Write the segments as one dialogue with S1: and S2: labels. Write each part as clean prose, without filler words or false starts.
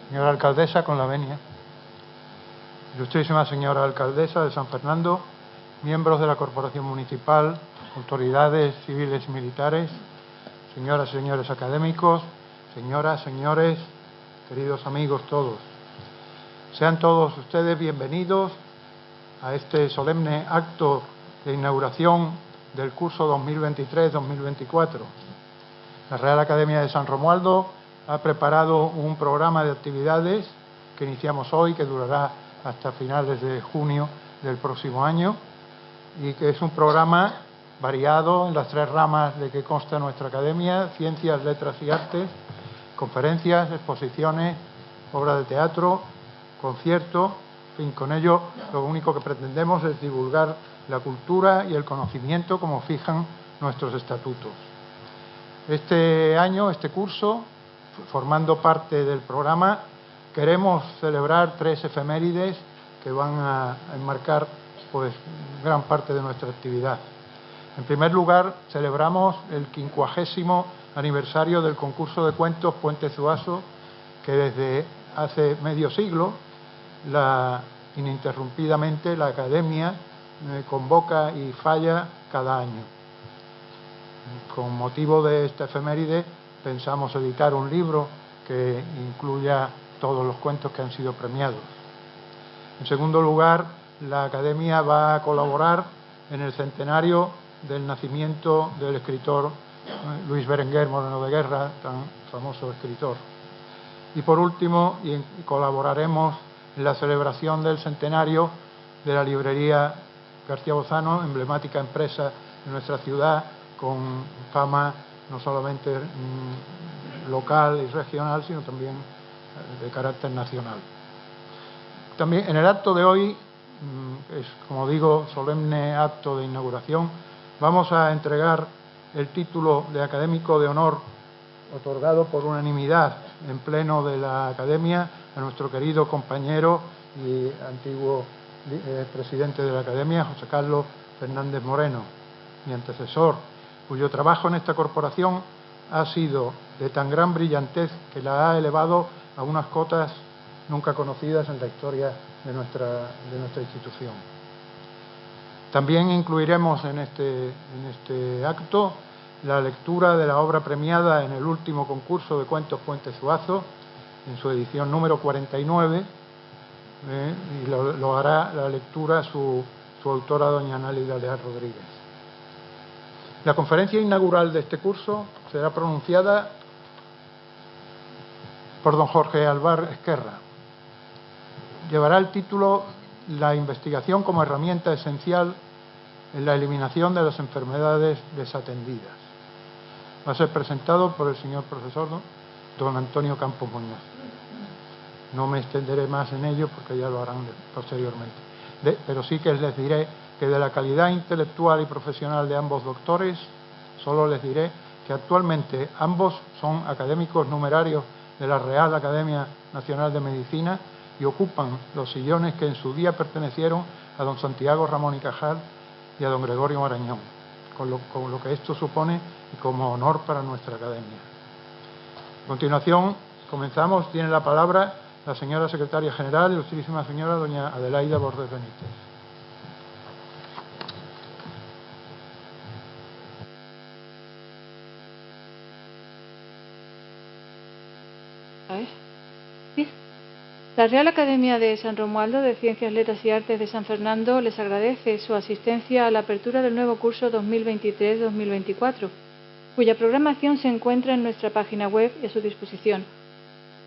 S1: Señora alcaldesa, con la venia. Ilustrísima señora alcaldesa de San Fernando, miembros de la corporación municipal, autoridades civiles y militares, señoras y señores académicos, señoras, señores, queridos amigos todos. Sean todos ustedes bienvenidos a este solemne acto de inauguración del curso 2023-2024. La Real Academia de San Romualdo ha preparado un programa de actividades que iniciamos hoy, que durará hasta finales de junio del próximo año, y que es un programa variado en las tres ramas de que consta nuestra academia: ciencias, letras y artes, conferencias, exposiciones, obras de teatro, conciertos. En fin, con ello lo único que pretendemos es divulgar la cultura y el conocimiento como fijan nuestros estatutos. Este año, este curso, formando parte del programa, queremos celebrar tres efemérides que van a enmarcar pues gran parte de nuestra actividad. En primer lugar, celebramos el 50º aniversario del concurso de cuentos Puente Zuazo, que desde hace medio siglo ininterrumpidamente la Academia convoca y falla cada año. Con motivo de esta efeméride pensamos editar un libro que incluya todos los cuentos que han sido premiados. En segundo lugar, la Academia va a colaborar en el centenario del nacimiento del escritor Luis Berenguer Moreno de Guerra, tan famoso escritor. Y por último, colaboraremos en la celebración del centenario de la librería García Bozano, emblemática empresa de nuestra ciudad, con fama no solamente local y regional, sino también de carácter nacional. También en el acto de hoy, es, como digo, solemne acto de inauguración, vamos a entregar el título de académico de honor otorgado por unanimidad en pleno de la Academia a nuestro querido compañero y antiguo presidente de la Academia, José Carlos Fernández Moreno, mi antecesor, cuyo trabajo en esta corporación ha sido de tan gran brillantez que la ha elevado a unas cotas nunca conocidas en la historia de nuestra institución. También incluiremos en este acto la lectura de la obra premiada en el último concurso de cuentos Puente Zuazo, en su edición número 49, y lo hará la lectura su autora, doña Nálida Leal Rodríguez. La conferencia inaugural de este curso será pronunciada por don Jorge Alvar Esquerra. Llevará el título La investigación como herramienta esencial en la eliminación de las enfermedades desatendidas. Va a ser presentado por el señor profesor don Antonio Campos Muñoz. No me extenderé más en ello porque ya lo harán posteriormente. Pero sí que les diré que de la calidad intelectual y profesional de ambos doctores, solo les diré que actualmente ambos son académicos numerarios de la Real Academia Nacional de Medicina y ocupan los sillones que en su día pertenecieron a don Santiago Ramón y Cajal y a don Gregorio Marañón, con lo que esto supone y como honor para nuestra academia. A continuación, comenzamos. Tiene la palabra la señora secretaria general, ilustrísima señora doña Adelaida Bordes Benítez.
S2: La Real Academia de San Romualdo de Ciencias, Letras y Artes de San Fernando les agradece su asistencia a la apertura del nuevo curso 2023-2024, cuya programación se encuentra en nuestra página web y a su disposición.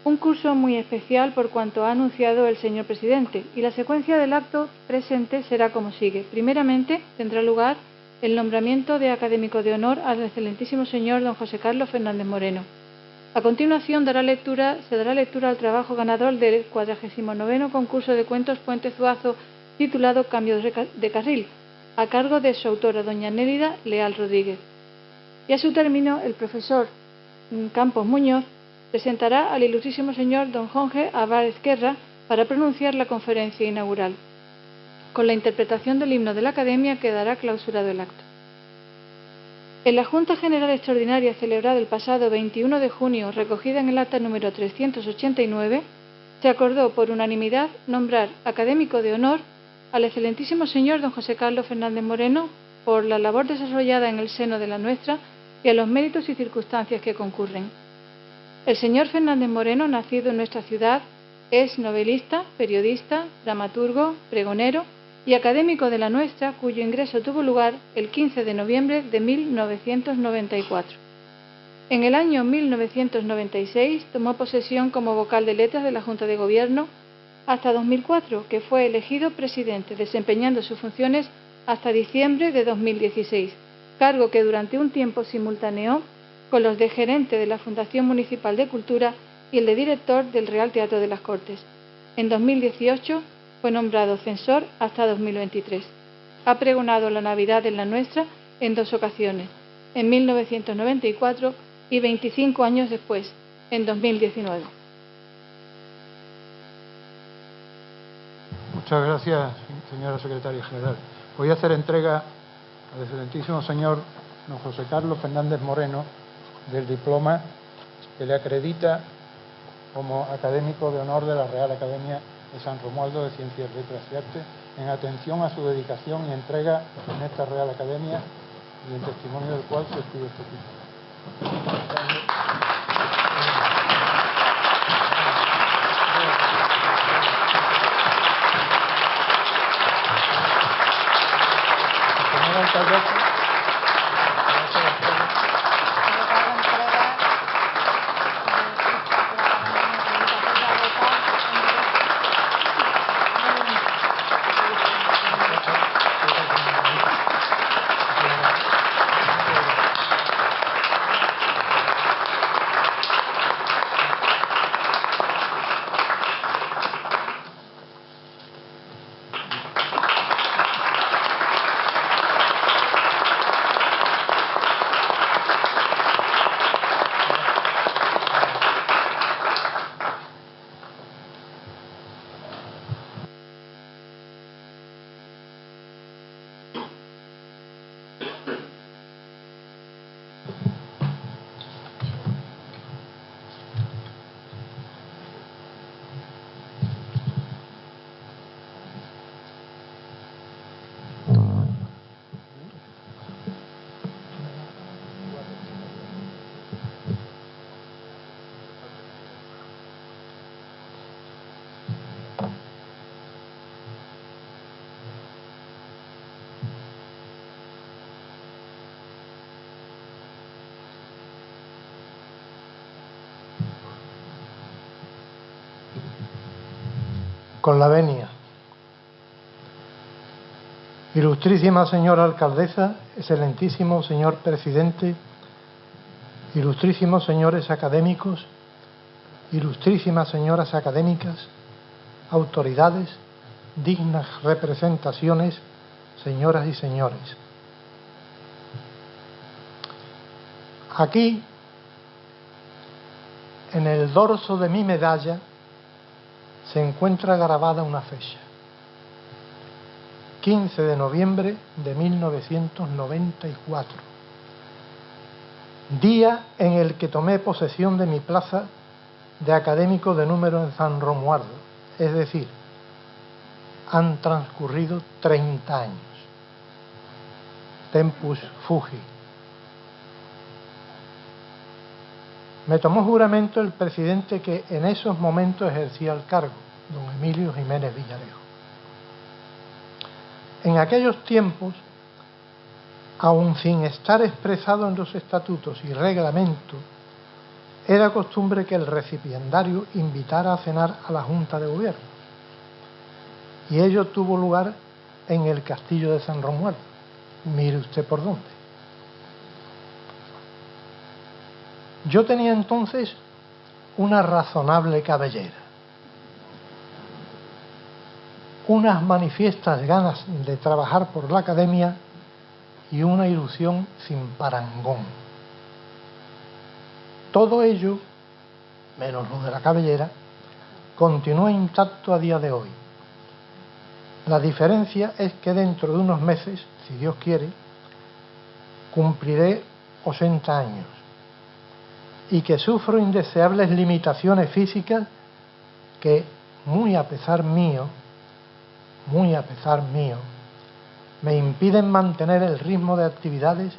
S2: Un curso muy especial por cuanto ha anunciado el señor presidente, y la secuencia del acto presente será como sigue. Primeramente, tendrá lugar el nombramiento de académico de honor al excelentísimo señor don José Carlos Fernández Moreno. A continuación se dará lectura al trabajo ganador del 49º concurso de cuentos Puente Zuazo titulado Cambio de carril, a cargo de su autora doña Nélida Leal Rodríguez. Y a su término, el profesor Campos Muñoz presentará al ilustrísimo señor don Jorge Abad Ezquerra para pronunciar la conferencia inaugural. Con la interpretación del himno de la Academia quedará clausurado el acto. En la Junta General Extraordinaria celebrada el pasado 21 de junio, recogida en el acta número 389, se acordó por unanimidad nombrar académico de honor al excelentísimo señor don José Carlos Fernández Moreno por la labor desarrollada en el seno de la nuestra y a los méritos y circunstancias que concurren. El señor Fernández Moreno, nacido en nuestra ciudad, es novelista, periodista, dramaturgo, pregonero y académico de la nuestra, cuyo ingreso tuvo lugar el 15 de noviembre de 1994. En el año 1996 tomó posesión como vocal de letras de la Junta de Gobierno hasta 2004, que fue elegido presidente, desempeñando sus funciones hasta diciembre de 2016, cargo que durante un tiempo simultaneó con los de gerente de la Fundación Municipal de Cultura y el de director del Real Teatro de las Cortes. En 2018 fue nombrado censor hasta 2023. Ha pregonado la Navidad en la nuestra en 2 ocasiones, en 1994 y 25 años después, en 2019.
S1: Muchas gracias, señora secretaria general. Voy a hacer entrega al excelentísimo señor don José Carlos Fernández Moreno del diploma que le acredita como académico de honor de la Real Academia de San Romualdo de Ciencias, Letras y Artes, en atención a su dedicación y entrega en esta Real Academia y en testimonio del cual se escribe este título. Señora alcaldesa,
S3: con la venia. Ilustrísima señora alcaldesa, excelentísimo señor presidente, ilustrísimos señores académicos, ilustrísimas señoras académicas, autoridades, dignas representaciones, señoras y señores. Aquí, en el dorso de mi medalla, se encuentra grabada una fecha: 15 de noviembre de 1994, día en el que tomé posesión de mi plaza de académico de número en San Romualdo, es decir, han transcurrido 30 años. Tempus fugit. Me tomó juramento el presidente que en esos momentos ejercía el cargo, don Emilio Jiménez Villarejo. En aquellos tiempos, aun sin estar expresado en los estatutos y reglamentos, era costumbre que el recipiendario invitara a cenar a la Junta de Gobierno. Y ello tuvo lugar en el castillo de San Romualdo. Mire usted por dónde. Yo tenía entonces una razonable cabellera, unas manifiestas ganas de trabajar por la academia y una ilusión sin parangón. Todo ello, menos lo de la cabellera, continúa intacto a día de hoy. La diferencia es que dentro de unos meses, si Dios quiere, cumpliré 80 años y que sufro indeseables limitaciones físicas que, muy a pesar mío, me impiden mantener el ritmo de actividades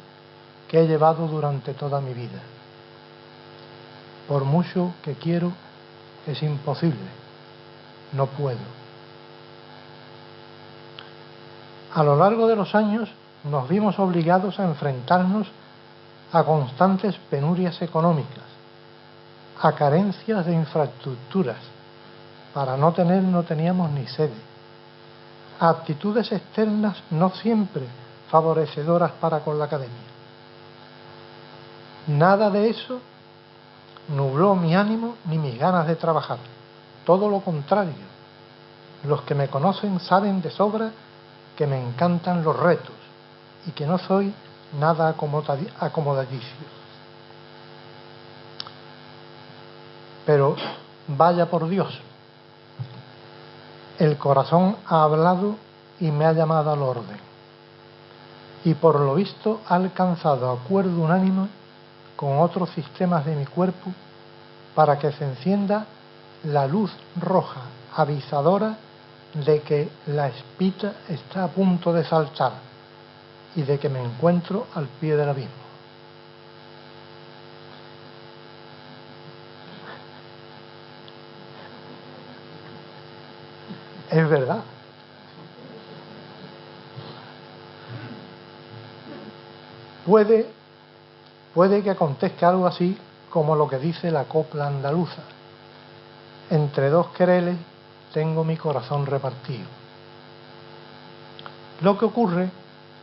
S3: que he llevado durante toda mi vida. Por mucho que quiero, es imposible, no puedo. A lo largo de los años nos vimos obligados a enfrentarnos a constantes penurias económicas, a carencias de infraestructuras, para no teníamos ni sede, a actitudes externas no siempre favorecedoras para con la academia. Nada de eso nubló mi ánimo ni mis ganas de trabajar, todo lo contrario. Los que me conocen saben de sobra que me encantan los retos y que no soy nada acomodaticio. Pero vaya por Dios, el corazón ha hablado y me ha llamado al orden, y por lo visto ha alcanzado acuerdo unánime con otros sistemas de mi cuerpo para que se encienda la luz roja avisadora de que la espita está a punto de saltar y de que me encuentro al pie del abismo. Es verdad. Puede que acontezca algo así como lo que dice la copla andaluza: entre dos quereles tengo mi corazón repartido. Lo que ocurre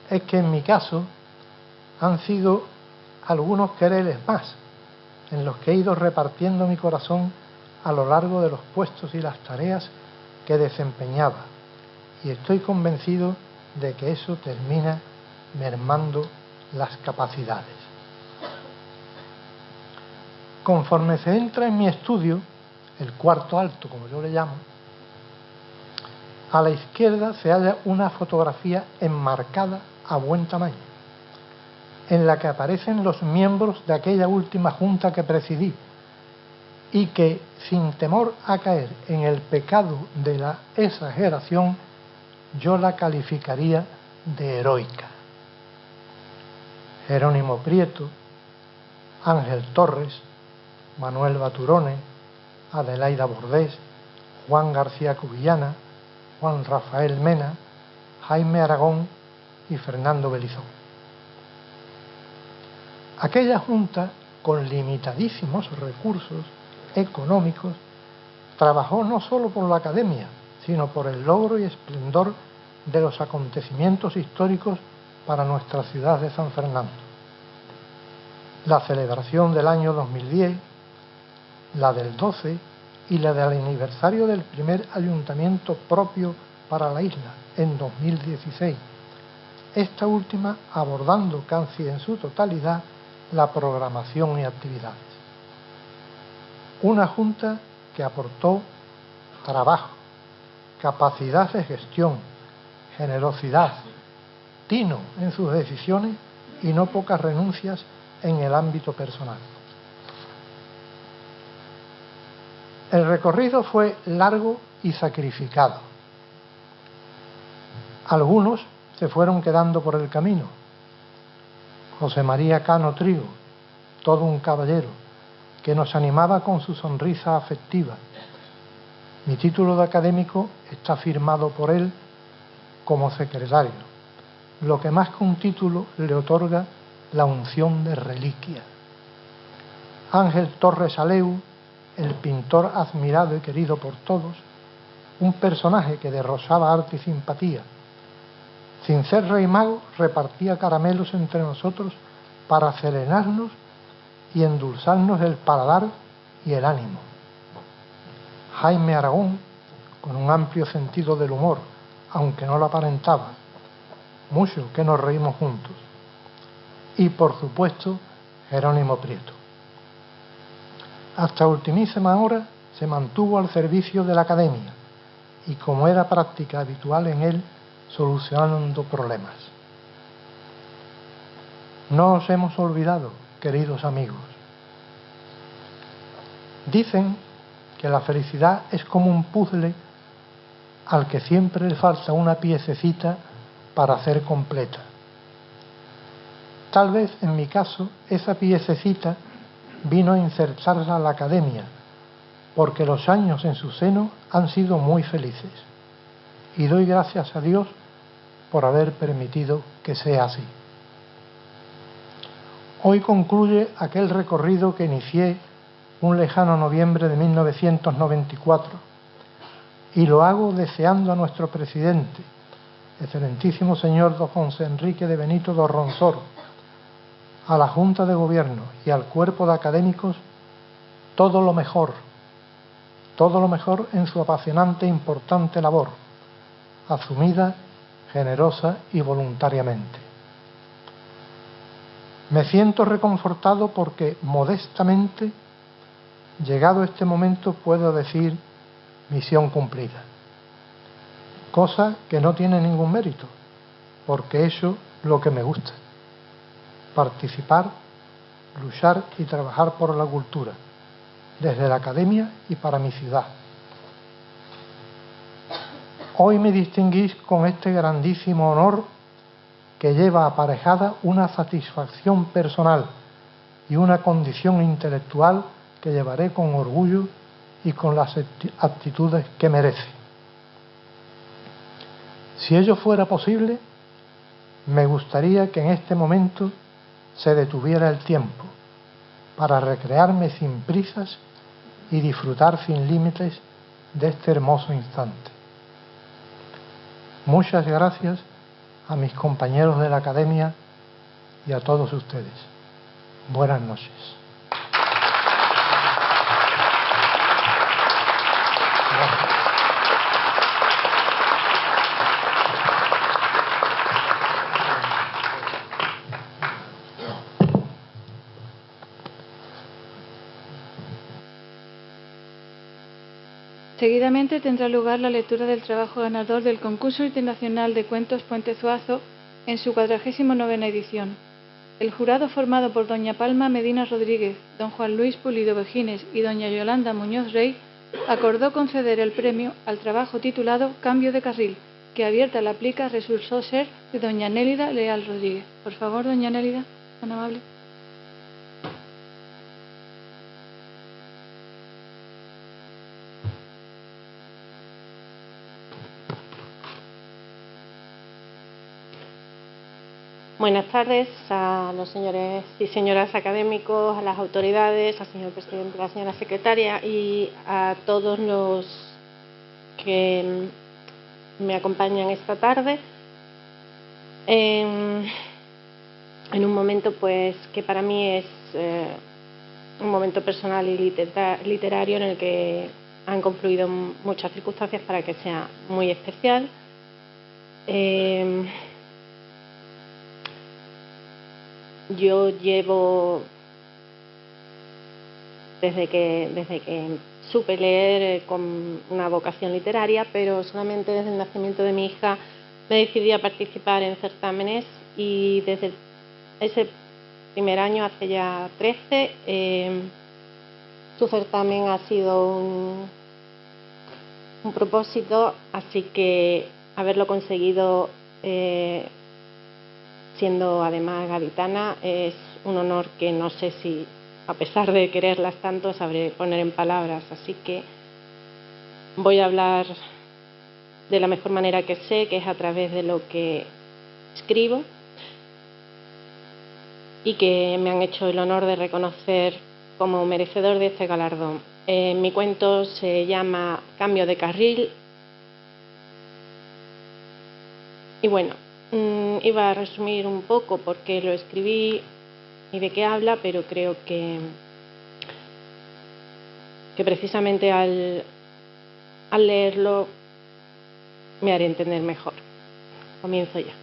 S3: es que en mi caso han sido algunos quereles más en los que he ido repartiendo mi corazón a lo largo de los puestos y las tareas que desempeñaba, y estoy convencido de que eso termina mermando las capacidades. Conforme se entra en mi estudio, el cuarto alto, como yo le llamo, a la izquierda se halla una fotografía enmarcada a buen tamaño, en la que aparecen los miembros de aquella última junta que presidí y que, sin temor a caer en el pecado de la exageración, yo la calificaría de heroica. Jerónimo Prieto, Ángel Torres, Manuel Baturone, Adelaida Bordés, Juan García Cubillana, Juan Rafael Mena, Jaime Aragón y Fernando Belizón. Aquella junta, con limitadísimos recursos económicos, trabajó no solo por la academia, sino por el logro y esplendor de los acontecimientos históricos para nuestra ciudad de San Fernando. La celebración del año 2010, la del 12 y la del aniversario del primer ayuntamiento propio para la isla en 2016, esta última abordando casi en su totalidad la programación y actividades. Una junta que aportó trabajo, capacidad de gestión, generosidad, tino en sus decisiones y no pocas renuncias en el ámbito personal. El recorrido fue largo y sacrificado. Algunos se fueron quedando por el camino. José María Cano Trigo, todo un caballero, que nos animaba con su sonrisa afectiva. Mi título de académico está firmado por él como secretario, lo que más que un título le otorga la unción de reliquia. Ángel Torres Aleu, el pintor admirado y querido por todos, un personaje que derrochaba arte y simpatía. Sin ser rey mago, repartía caramelos entre nosotros para serenarnos y endulzarnos el paladar y el ánimo. Jaime Aragón, con un amplio sentido del humor, aunque no lo aparentaba, mucho que nos reímos juntos. Y, por supuesto, Jerónimo Prieto. Hasta ultimísima hora se mantuvo al servicio de la Academia y, como era práctica habitual en él, solucionando problemas. No os hemos olvidado, queridos amigos. Dicen que la felicidad es como un puzzle al que siempre le falta una piececita para hacer completa. Tal vez en mi caso esa piececita vino a insertarla a la Academia, porque los años en su seno han sido muy felices, y doy gracias a Dios por haber permitido que sea así. Hoy concluye aquel recorrido que inicié un lejano noviembre de 1994, y lo hago deseando a nuestro presidente, excelentísimo señor don José Enrique de Benito Dorronsoro, a la Junta de Gobierno y al cuerpo de académicos todo lo mejor en su apasionante e importante labor, asumida, generosa y voluntariamente. Me siento reconfortado porque, modestamente, llegado este momento, puedo decir misión cumplida. Cosa que no tiene ningún mérito, porque he hecho lo que me gusta: participar, luchar y trabajar por la cultura, desde la Academia y para mi ciudad. Hoy me distinguís con este grandísimo honor que lleva aparejada una satisfacción personal y una condición intelectual que llevaré con orgullo y con las aptitudes que merece. Si ello fuera posible, me gustaría que en este momento se detuviera el tiempo para recrearme sin prisas y disfrutar sin límites de este hermoso instante. Muchas gracias a mis compañeros de la Academia y a todos ustedes. Buenas noches. Gracias.
S2: Seguidamente tendrá lugar la lectura del trabajo ganador del Concurso Internacional de Cuentos Puente Zuazo en su 49ª edición. El jurado, formado por doña Palma Medina Rodríguez, don Juan Luis Pulido Vejines y doña Yolanda Muñoz Rey, acordó conceder el premio al trabajo titulado Cambio de carril, que abierta la plica resultó ser de doña Nélida Leal Rodríguez. Por favor, doña Nélida, tan amable.
S4: Buenas tardes a los señores y señoras académicos, a las autoridades, al señor presidente, a la señora secretaria y a todos los que me acompañan esta tarde en un momento pues que para mí es un momento personal y literario en el que han confluido muchas circunstancias para que sea muy especial. Yo llevo, desde que supe leer, con una vocación literaria, pero solamente desde el nacimiento de mi hija me decidí a participar en certámenes, y desde ese primer año, hace ya 13, su certamen ha sido un propósito, así que haberlo conseguido siendo además gaditana es un honor que no sé si, a pesar de quererlas tanto, sabré poner en palabras. Así que voy a hablar de la mejor manera que sé, que es a través de lo que escribo, y que me han hecho el honor de reconocer como merecedor de este galardón. Mi cuento se llama Cambio de carril. Y bueno, iba a resumir un poco porque lo escribí y de qué habla, pero creo que precisamente al leerlo me haré entender mejor. Comienzo ya.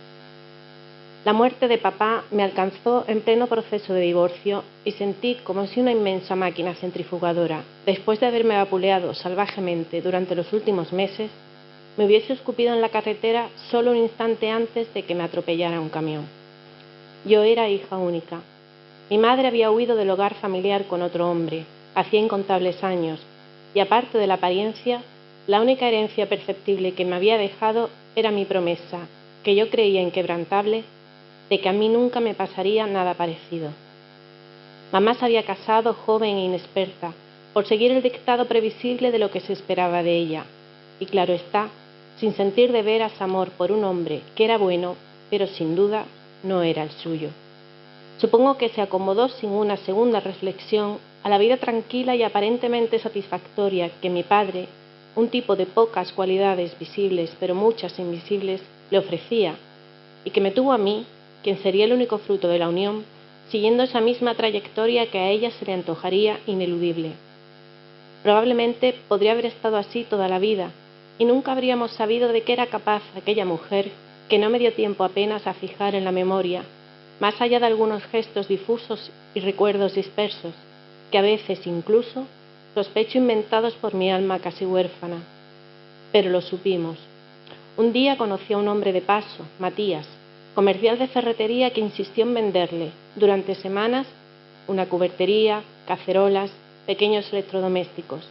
S4: La muerte de papá me alcanzó en pleno proceso de divorcio y sentí como si una inmensa máquina centrifugadora, después de haberme vapuleado salvajemente durante los últimos meses, me hubiese escupido en la carretera solo un instante antes de que me atropellara un camión. Yo era hija única. Mi madre había huido del hogar familiar con otro hombre, hacía incontables años, y aparte de la apariencia, la única herencia perceptible que me había dejado era mi promesa, que yo creía inquebrantable, de que a mí nunca me pasaría nada parecido. Mamá se había casado joven e inexperta, por seguir el dictado previsible de lo que se esperaba de ella, y claro está, sin sentir de veras amor por un hombre que era bueno, pero sin duda no era el suyo. Supongo que se acomodó sin una segunda reflexión a la vida tranquila y aparentemente satisfactoria que mi padre, un tipo de pocas cualidades visibles pero muchas invisibles, le ofrecía, y que me tuvo a mí, quien sería el único fruto de la unión, siguiendo esa misma trayectoria que a ella se le antojaría ineludible. Probablemente podría haber estado así toda la vida, y nunca habríamos sabido de qué era capaz aquella mujer que no me dio tiempo apenas a fijar en la memoria, más allá de algunos gestos difusos y recuerdos dispersos, que a veces incluso sospecho inventados por mi alma casi huérfana. Pero lo supimos. Un día conocí a un hombre de paso, Matías, comercial de ferretería que insistió en venderle, durante semanas, una cubertería, cacerolas, pequeños electrodomésticos.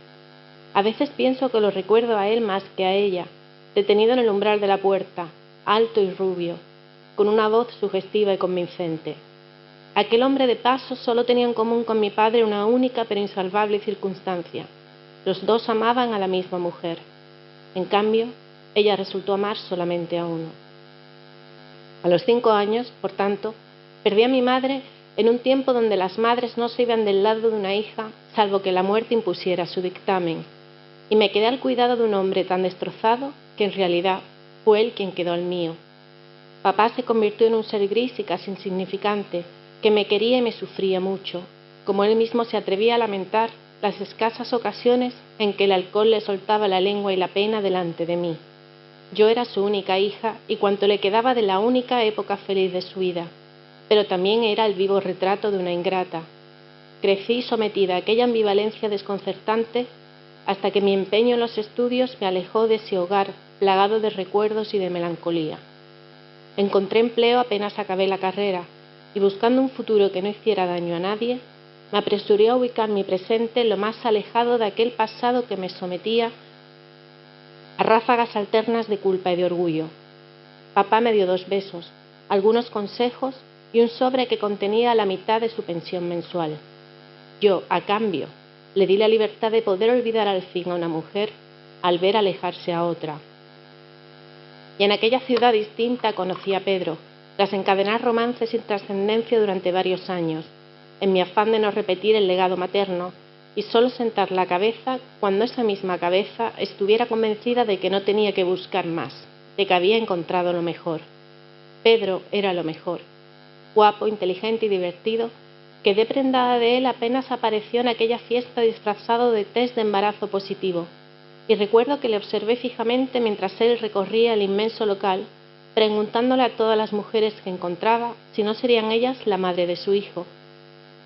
S4: A veces pienso que lo recuerdo a él más que a ella, detenido en el umbral de la puerta, alto y rubio, con una voz sugestiva y convincente. Aquel hombre de paso solo tenía en común con mi padre una única pero insalvable circunstancia. Los dos amaban a la misma mujer. En cambio, ella resultó amar solamente a uno. A los 5 años, por tanto, perdí a mi madre en un tiempo donde las madres no se iban del lado de una hija, salvo que la muerte impusiera su dictamen, y me quedé al cuidado de un hombre tan destrozado que en realidad fue él quien quedó al mío. Papá se convirtió en un ser gris y casi insignificante, que me quería y me sufría mucho, como él mismo se atrevía a lamentar las escasas ocasiones en que el alcohol le soltaba la lengua y la pena delante de mí. Yo era su única hija y cuanto le quedaba de la única época feliz de su vida, pero también era el vivo retrato de una ingrata. Crecí sometida a aquella ambivalencia desconcertante hasta que mi empeño en los estudios me alejó de ese hogar plagado de recuerdos y de melancolía. Encontré empleo apenas acabé la carrera y buscando un futuro que no hiciera daño a nadie, me apresuré a ubicar mi presente lo más alejado de aquel pasado que me sometía a ráfagas alternas de culpa y de orgullo. Papá me dio 2 besos, algunos consejos y un sobre que contenía la mitad de su pensión mensual. Yo, a cambio, le di la libertad de poder olvidar al fin a una mujer al ver alejarse a otra. Y en aquella ciudad distinta conocí a Pedro, tras encadenar romances sin trascendencia durante varios años, en mi afán de no repetir el legado materno, y solo sentar la cabeza cuando esa misma cabeza estuviera convencida de que no tenía que buscar más, de que había encontrado lo mejor. Pedro era lo mejor, guapo, inteligente y divertido. Quedé prendada de él apenas apareció en aquella fiesta disfrazado de test de embarazo positivo, y recuerdo que le observé fijamente mientras él recorría el inmenso local, preguntándole a todas las mujeres que encontraba si no serían ellas la madre de su hijo.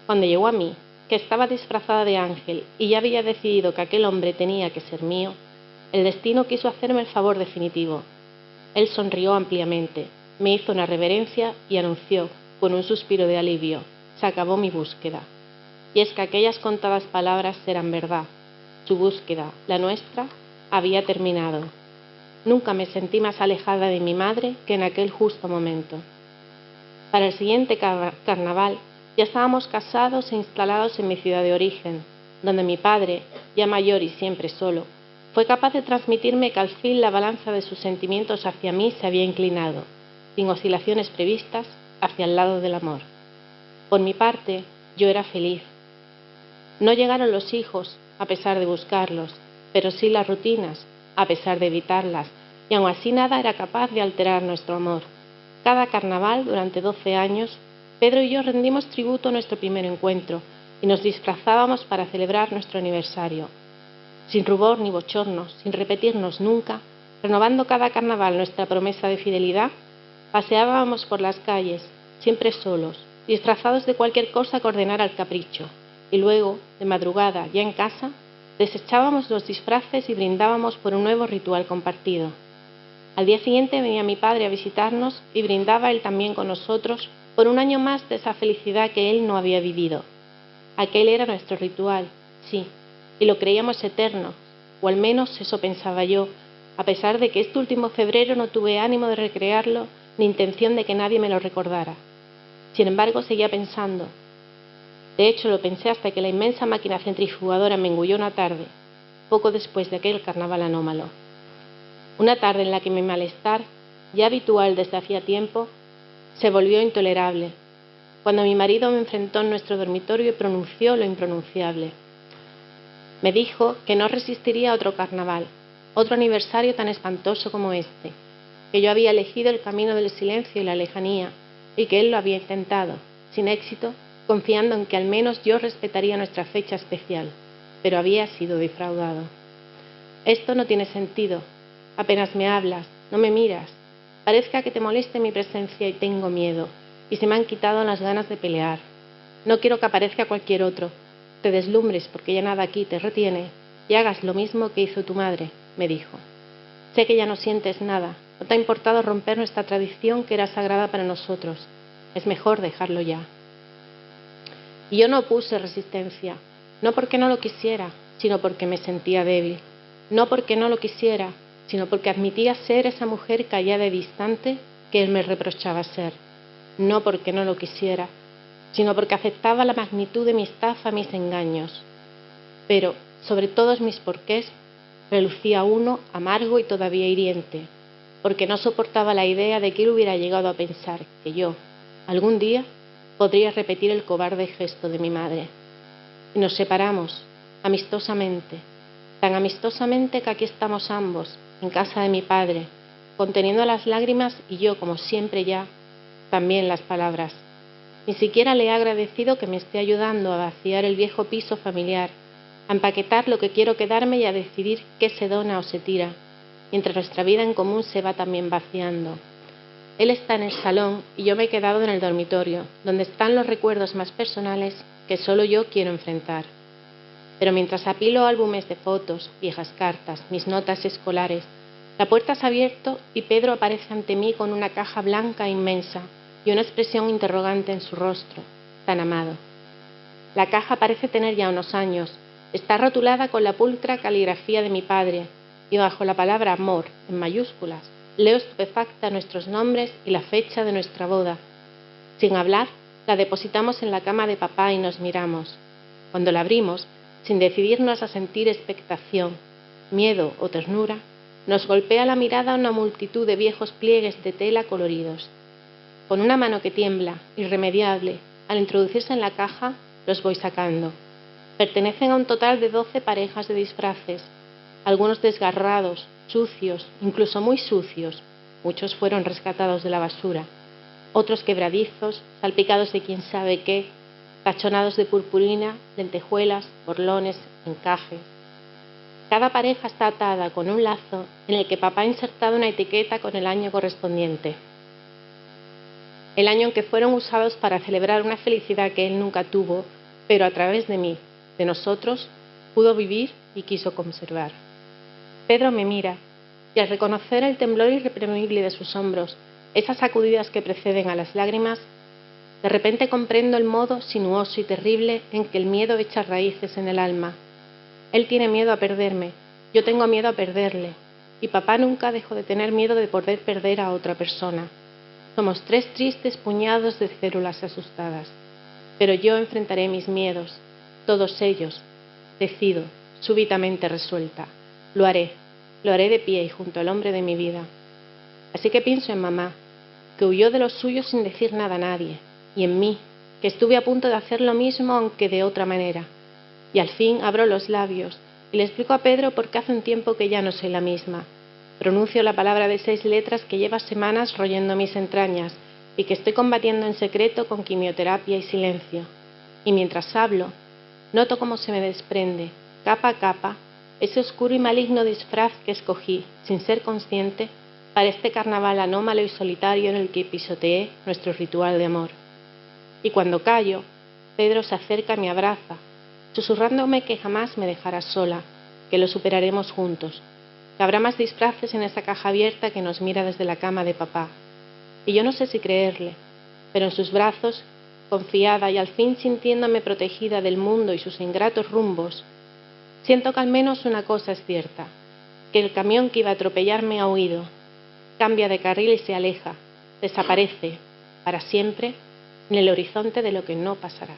S4: Cuando llegó a mí, que estaba disfrazada de ángel y ya había decidido que aquel hombre tenía que ser mío, el destino quiso hacerme el favor definitivo. Él sonrió ampliamente, me hizo una reverencia y anunció, con un suspiro de alivio: se acabó mi búsqueda. Y es que aquellas contadas palabras eran verdad. Su búsqueda, la nuestra, había terminado. Nunca me sentí más alejada de mi madre que en aquel justo momento. Para el siguiente carnaval ya estábamos casados e instalados en mi ciudad de origen, donde mi padre, ya mayor y siempre solo, fue capaz de transmitirme que al fin la balanza de sus sentimientos hacia mí se había inclinado, sin oscilaciones previstas, hacia el lado del amor. Por mi parte, yo era feliz. No llegaron los hijos, a pesar de buscarlos, pero sí las rutinas, a pesar de evitarlas, y aun así nada era capaz de alterar nuestro amor. Cada carnaval, durante 12 años, Pedro y yo rendimos tributo a nuestro primer encuentro y nos disfrazábamos para celebrar nuestro aniversario. Sin rubor ni bochornos, sin repetirnos nunca, renovando cada carnaval nuestra promesa de fidelidad, paseábamos por las calles, siempre solos, disfrazados de cualquier cosa que ordenara el capricho, y luego, de madrugada, ya en casa, desechábamos los disfraces y brindábamos por un nuevo ritual compartido. Al día siguiente venía mi padre a visitarnos y brindaba él también con nosotros por un año más de esa felicidad que él no había vivido. Aquel era nuestro ritual, sí, y lo creíamos eterno, o al menos eso pensaba yo, a pesar de que este último febrero no tuve ánimo de recrearlo ni intención de que nadie me lo recordara. Sin embargo, seguía pensando. De hecho, lo pensé hasta que la inmensa máquina centrifugadora me engulló una tarde, poco después de aquel carnaval anómalo. Una tarde en la que mi malestar, ya habitual desde hacía tiempo, se volvió intolerable, cuando mi marido me enfrentó en nuestro dormitorio y pronunció lo impronunciable. Me dijo que no resistiría a otro carnaval, otro aniversario tan espantoso como este, que yo había elegido el camino del silencio y la lejanía, y que él lo había intentado, sin éxito, confiando en que al menos yo respetaría nuestra fecha especial, pero había sido defraudado. Esto no tiene sentido. Apenas me hablas, no me miras. Parezca que te moleste mi presencia y tengo miedo, y se me han quitado las ganas de pelear. No quiero que aparezca cualquier otro. Te deslumbres porque ya nada aquí te retiene y hagas lo mismo que hizo tu madre, me dijo. Sé que ya no sientes nada, no te ha importado romper nuestra tradición que era sagrada para nosotros. Es mejor dejarlo ya. Y yo no opuse resistencia, no porque no lo quisiera, sino porque me sentía débil. No porque no lo quisiera, sino porque admitía ser esa mujer callada y distante que él me reprochaba ser. No porque no lo quisiera, sino porque aceptaba la magnitud de mi estafa, mis engaños. Pero, sobre todos mis porqués, relucía uno amargo y todavía hiriente, porque no soportaba la idea de que él hubiera llegado a pensar que yo, algún día, podría repetir el cobarde gesto de mi madre. Y nos separamos, amistosamente, tan amistosamente que aquí estamos ambos, en casa de mi padre, conteniendo las lágrimas y yo, como siempre ya, también las palabras. Ni siquiera le he agradecido que me esté ayudando a vaciar el viejo piso familiar, a empaquetar lo que quiero quedarme y a decidir qué se dona o se tira, mientras nuestra vida en común se va también vaciando. Él está en el salón y yo me he quedado en el dormitorio, donde están los recuerdos más personales que solo yo quiero enfrentar. Pero mientras apilo álbumes de fotos, viejas cartas, mis notas escolares, la puerta se ha abierto y Pedro aparece ante mí con una caja blanca inmensa y una expresión interrogante en su rostro, tan amado. La caja parece tener ya unos años, está rotulada con la pulcra caligrafía de mi padre y bajo la palabra amor, en mayúsculas, leo estupefacta nuestros nombres y la fecha de nuestra boda. Sin hablar, la depositamos en la cama de papá y nos miramos. Cuando la abrimos, sin decidirnos a sentir expectación, miedo o ternura, nos golpea la mirada una multitud de viejos pliegues de tela coloridos. Con una mano que tiembla, irremediable, al introducirse en la caja, los voy sacando. Pertenecen a un total de 12 parejas de disfraces, algunos desgarrados, sucios, incluso muy sucios. Muchos fueron rescatados de la basura, otros quebradizos, salpicados de quién sabe qué, tachonados de purpurina, lentejuelas, borlones, encajes. Cada pareja está atada con un lazo en el que papá ha insertado una etiqueta con el año correspondiente. El año en que fueron usados para celebrar una felicidad que él nunca tuvo, pero a través de mí, de nosotros, pudo vivir y quiso conservar. Pedro me mira, y al reconocer el temblor irreprimible de sus hombros, esas sacudidas que preceden a las lágrimas, de repente comprendo el modo sinuoso y terrible en que el miedo echa raíces en el alma. Él tiene miedo a perderme, yo tengo miedo a perderle, y papá nunca dejó de tener miedo de poder perder a otra persona. Somos 3 tristes puñados de células asustadas. Pero yo enfrentaré mis miedos, todos ellos, decido, súbitamente resuelta. Lo haré de pie y junto al hombre de mi vida. Así que pienso en mamá, que huyó de los suyos sin decir nada a nadie, y en mí, que estuve a punto de hacer lo mismo aunque de otra manera. Y al fin abro los labios y le explico a Pedro por qué hace un tiempo que ya no soy la misma. Pronuncio la palabra de 6 letras que lleva semanas royendo mis entrañas y que estoy combatiendo en secreto con quimioterapia y silencio. Y mientras hablo, noto cómo se me desprende, capa a capa, ese oscuro y maligno disfraz que escogí, sin ser consciente, para este carnaval anómalo y solitario en el que pisoteé nuestro ritual de amor. Y cuando callo, Pedro se acerca y me abraza, susurrándome que jamás me dejará sola, que lo superaremos juntos, que habrá más disfraces en esa caja abierta que nos mira desde la cama de papá. Y yo no sé si creerle, pero en sus brazos, confiada y al fin sintiéndome protegida del mundo y sus ingratos rumbos, siento que al menos una cosa es cierta, que el camión que iba a atropellarme ha huido, cambia de carril y se aleja, desaparece, para siempre, en el horizonte de lo que no pasará.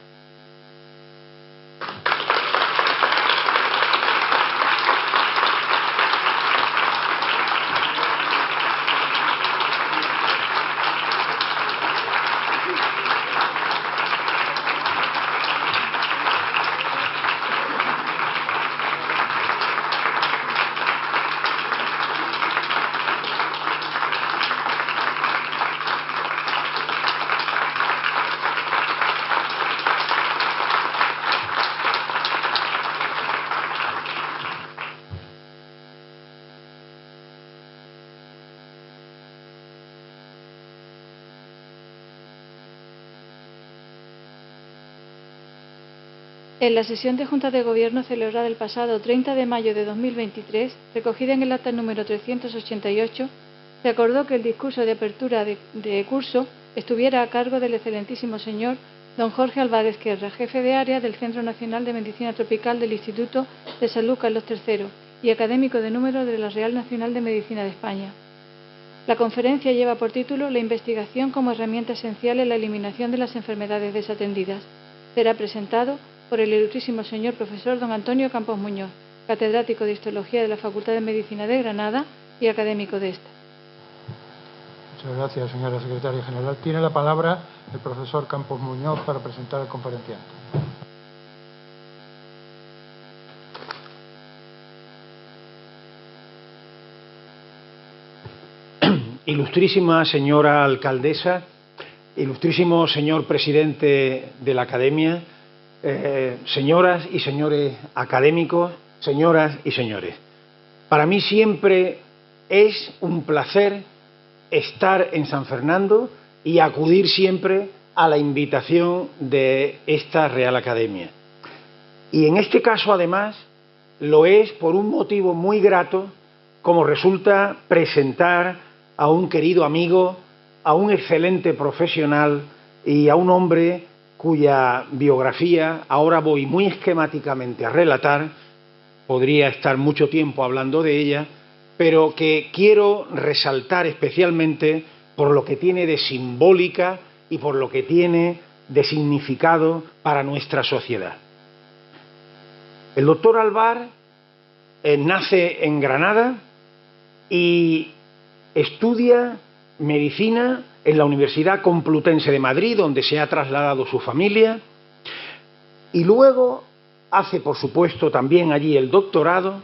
S2: En la sesión de Junta de Gobierno celebrada el pasado 30 de mayo de 2023, recogida en el acta número 388, se acordó que el discurso de apertura de curso estuviera a cargo del excelentísimo señor don Jorge Álvarez Guerra, jefe de área del Centro Nacional de Medicina Tropical del Instituto de Salud Carlos III y académico de número de la Real Nacional de Medicina de España. La conferencia lleva por título La investigación como herramienta esencial en la eliminación de las enfermedades desatendidas. Será presentado por el ilustrísimo señor profesor don Antonio Campos Muñoz, catedrático de Histología de la Facultad de Medicina de Granada y académico de esta.
S1: Muchas gracias, señora secretaria general. Tiene la palabra el profesor Campos Muñoz para presentar al conferenciante.
S5: Ilustrísima señora alcaldesa, ilustrísimo señor presidente de la Academia, señoras y señores académicos, señoras y señores. Para mí siempre es un placer estar en San Fernando y acudir siempre a la invitación de esta Real Academia. Y en este caso, además, lo es por un motivo muy grato, como resulta presentar a un querido amigo, a un excelente profesional y a un hombre cuya biografía ahora voy muy esquemáticamente a relatar. Podría estar mucho tiempo hablando de ella, pero que quiero resaltar especialmente por lo que tiene de simbólica y por lo que tiene de significado para nuestra sociedad. El doctor Alvar nace en Granada y estudia medicina en la Universidad Complutense de Madrid, donde se ha trasladado su familia, y luego hace, por supuesto, también allí el doctorado,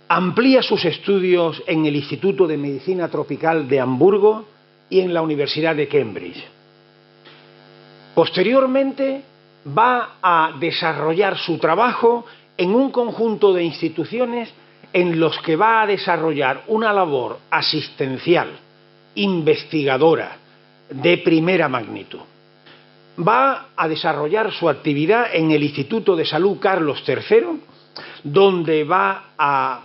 S5: amplía sus estudios en el Instituto de Medicina Tropical de Hamburgo y en la Universidad de Cambridge. Posteriormente va a desarrollar su trabajo en un conjunto de instituciones en los que va a desarrollar una labor asistencial, investigadora, de primera magnitud. Va a desarrollar su actividad en el Instituto de Salud Carlos III, donde va a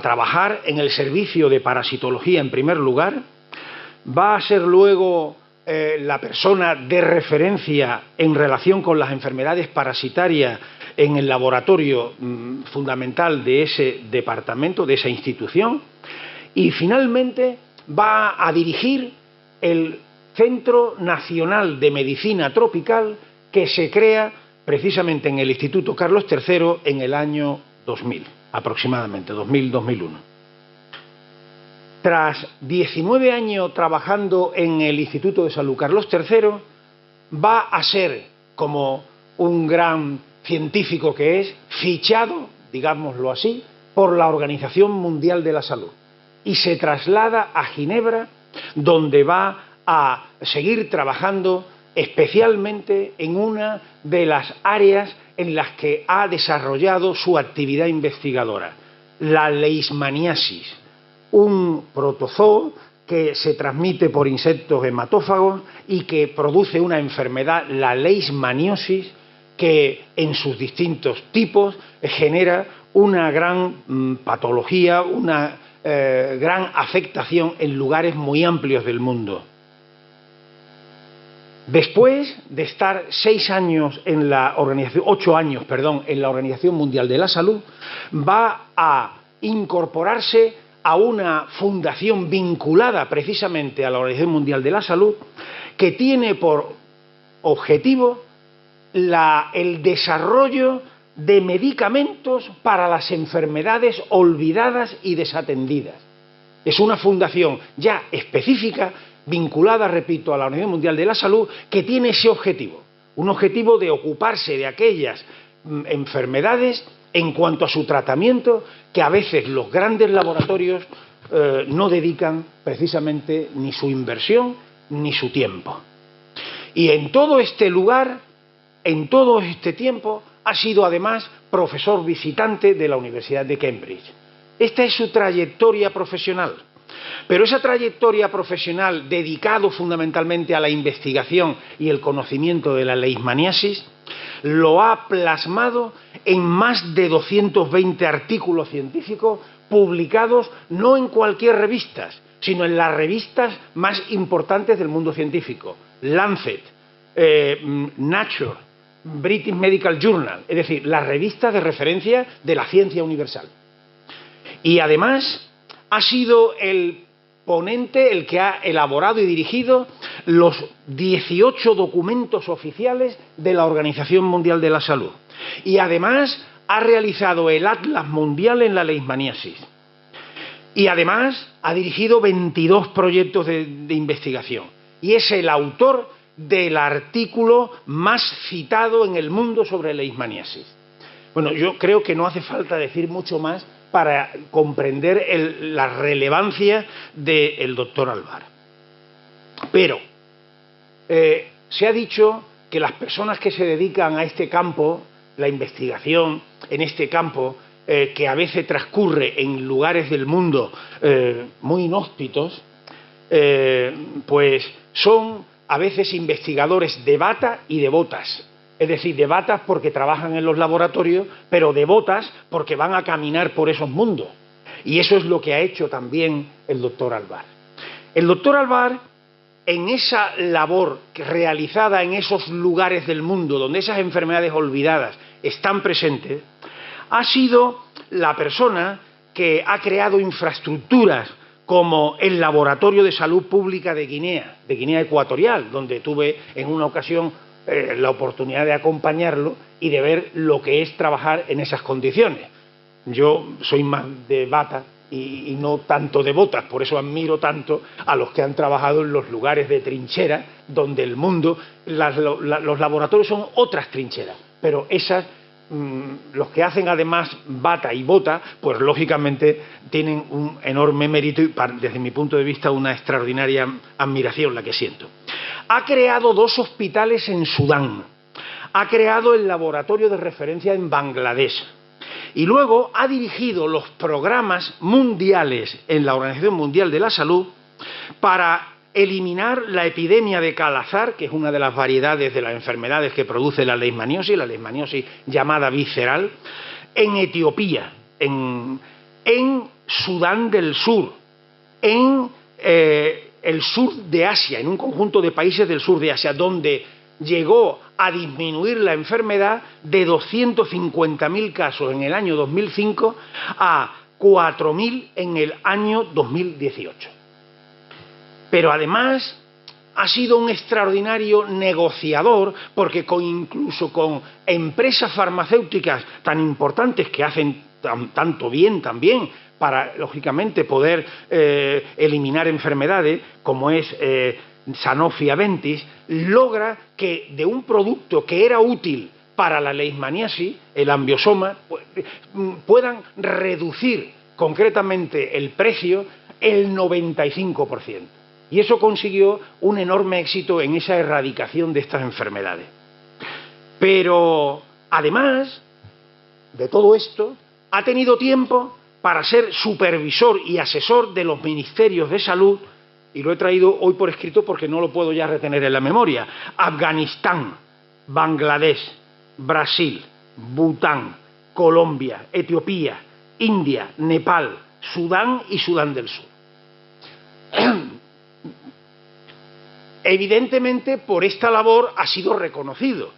S5: trabajar en el servicio de parasitología en primer lugar. Va a ser luego la persona de referencia en relación con las enfermedades parasitarias en el laboratorio fundamental de ese departamento, de esa institución, y finalmente va a dirigir el Centro Nacional de Medicina Tropical que se crea precisamente en el Instituto Carlos III en el año 2000, aproximadamente, 2000-2001. Tras 19 años trabajando en el Instituto de Salud Carlos III, va a ser, como un gran científico que es, fichado, digámoslo así, por la Organización Mundial de la Salud y se traslada a Ginebra, donde va a seguir trabajando especialmente en una de las áreas en las que ha desarrollado su actividad investigadora, la leishmaniasis, un protozoo que se transmite por insectos hematófagos y que produce una enfermedad, la leishmaniosis, que en sus distintos tipos genera una gran patología, una gran afectación en lugares muy amplios del mundo. Después de estar 8 años en la Organización Mundial de la Salud, va a incorporarse a una fundación vinculada precisamente a la Organización Mundial de la Salud, que tiene por objetivo el desarrollo de medicamentos para las enfermedades olvidadas y desatendidas. Es una fundación ya específica, vinculada, repito, a la Organización Mundial de la Salud, que tiene ese objetivo, un objetivo de ocuparse de aquellas enfermedades en cuanto a su tratamiento, que a veces los grandes laboratorios no dedican precisamente ni su inversión ni su tiempo. Y en todo este lugar, en todo este tiempo, ha sido además profesor visitante de la Universidad de Cambridge. Esta es su trayectoria profesional. Pero esa trayectoria profesional, dedicado fundamentalmente a la investigación y el conocimiento de la leishmaniasis, lo ha plasmado en más de 220 artículos científicos publicados no en cualquier revista, sino en las revistas más importantes del mundo científico: Lancet, Nature, British Medical Journal, es decir, las revistas de referencia de la ciencia universal. Y además ha sido el ponente el que ha elaborado y dirigido los 18 documentos oficiales de la Organización Mundial de la Salud. Y además ha realizado el Atlas Mundial en la leishmaniasis. Y además ha dirigido 22 proyectos de investigación. Y es el autor del artículo más citado en el mundo sobre leishmaniasis. Bueno, yo creo que no hace falta decir mucho más para comprender la relevancia del doctor Alvar. Pero se ha dicho que las personas que se dedican a este campo, la investigación en este campo, que a veces transcurre en lugares del mundo muy inhóspitos, pues son a veces investigadores de bata y de botas. Es decir, de batas porque trabajan en los laboratorios, pero de botas porque van a caminar por esos mundos. Y eso es lo que ha hecho también el doctor Alvar. El doctor Alvar, en esa labor realizada en esos lugares del mundo donde esas enfermedades olvidadas están presentes, ha sido la persona que ha creado infraestructuras como el Laboratorio de Salud Pública de Guinea Ecuatorial, donde tuve en una ocasión la oportunidad de acompañarlo y de ver lo que es trabajar en esas condiciones. Yo soy más de bata y no tanto de botas, por eso admiro tanto a los que han trabajado en los lugares de trinchera, donde el mundo, los laboratorios son otras trincheras, pero esas, los que hacen además bata y bota, pues lógicamente tienen un enorme mérito y desde mi punto de vista una extraordinaria admiración la que siento. Ha creado 2 hospitales en Sudán, ha creado el laboratorio de referencia en Bangladesh y luego ha dirigido los programas mundiales en la Organización Mundial de la Salud para eliminar la epidemia de Kala-Azar, que es una de las variedades de las enfermedades que produce la leishmaniosis llamada visceral, en Etiopía, en Sudán del Sur, en el sur de Asia, en un conjunto de países del sur de Asia, donde llegó a disminuir la enfermedad de 250.000 casos en el año 2005 a 4.000 en el año 2018. Pero además ha sido un extraordinario negociador, porque incluso con empresas farmacéuticas tan importantes que hacen tanto bien también para, lógicamente, poder eliminar enfermedades, como es Sanofi Aventis, logra que de un producto que era útil para la leishmaniasis, el ambiosoma, puedan reducir concretamente el precio el 95%. Y eso consiguió un enorme éxito en esa erradicación de estas enfermedades. Pero, además de todo esto, ha tenido tiempo para ser supervisor y asesor de los ministerios de salud, y lo he traído hoy por escrito porque no lo puedo ya retener en la memoria: Afganistán, Bangladesh, Brasil, Bután, Colombia, Etiopía, India, Nepal, Sudán y Sudán del Sur. Evidentemente, por esta labor ha sido reconocido.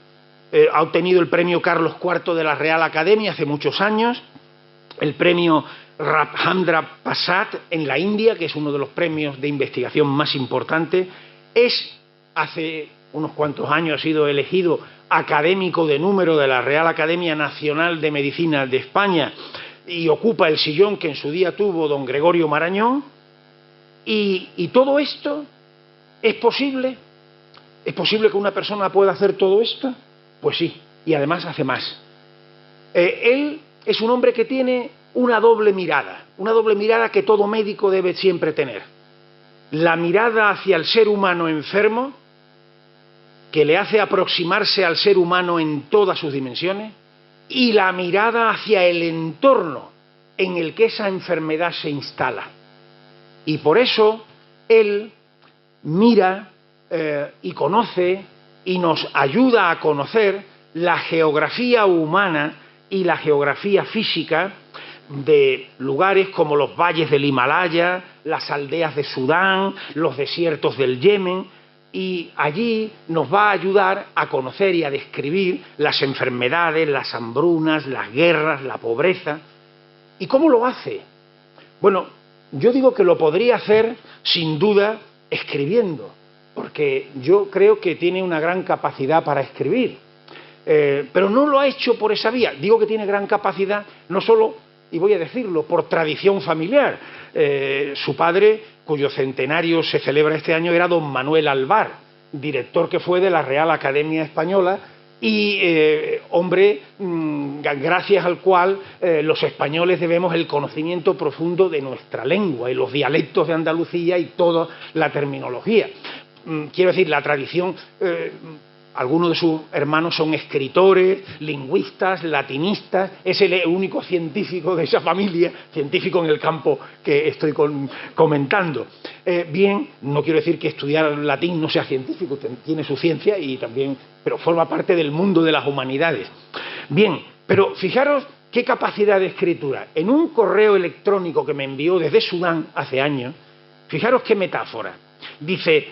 S5: Ha obtenido el premio Carlos IV de la Real Academia hace muchos años, el premio Rajendra Prasad en la India, que es uno de los premios de investigación más importantes. Hace unos cuantos años ha sido elegido académico de número de la Real Academia Nacional de Medicina de España y ocupa el sillón que en su día tuvo don Gregorio Marañón. Y todo esto es posible. ¿Es posible que una persona pueda hacer todo esto? Pues sí, y además hace más. Él es un hombre que tiene una doble mirada que todo médico debe siempre tener. La mirada hacia el ser humano enfermo, que le hace aproximarse al ser humano en todas sus dimensiones, y la mirada hacia el entorno en el que esa enfermedad se instala. Y por eso él mira y conoce y nos ayuda a conocer la geografía humana y la geografía física de lugares como los valles del Himalaya, las aldeas de Sudán, los desiertos del Yemen, y allí nos va a ayudar a conocer y a describir las enfermedades, las hambrunas, las guerras, la pobreza. ¿Y cómo lo hace? Bueno, yo digo que lo podría hacer sin duda escribiendo, porque yo creo que tiene una gran capacidad para escribir, pero no lo ha hecho por esa vía. Digo que tiene gran capacidad no solo, y voy a decirlo, por tradición familiar. Su padre, cuyo centenario se celebra este año, era don Manuel Alvar, director que fue de la Real Academia Española y hombre gracias al cual los españoles debemos el conocimiento profundo de nuestra lengua y los dialectos de Andalucía y toda la terminología. Quiero decir, la tradición, algunos de sus hermanos son escritores, lingüistas, latinistas, es el único científico de esa familia, científico en el campo que estoy comentando. Bien, no quiero decir que estudiar latín no sea científico, tiene su ciencia y también, pero forma parte del mundo de las humanidades. Bien, pero fijaros qué capacidad de escritura. En un correo electrónico que me envió desde Sudán hace años, fijaros qué metáfora. Dice,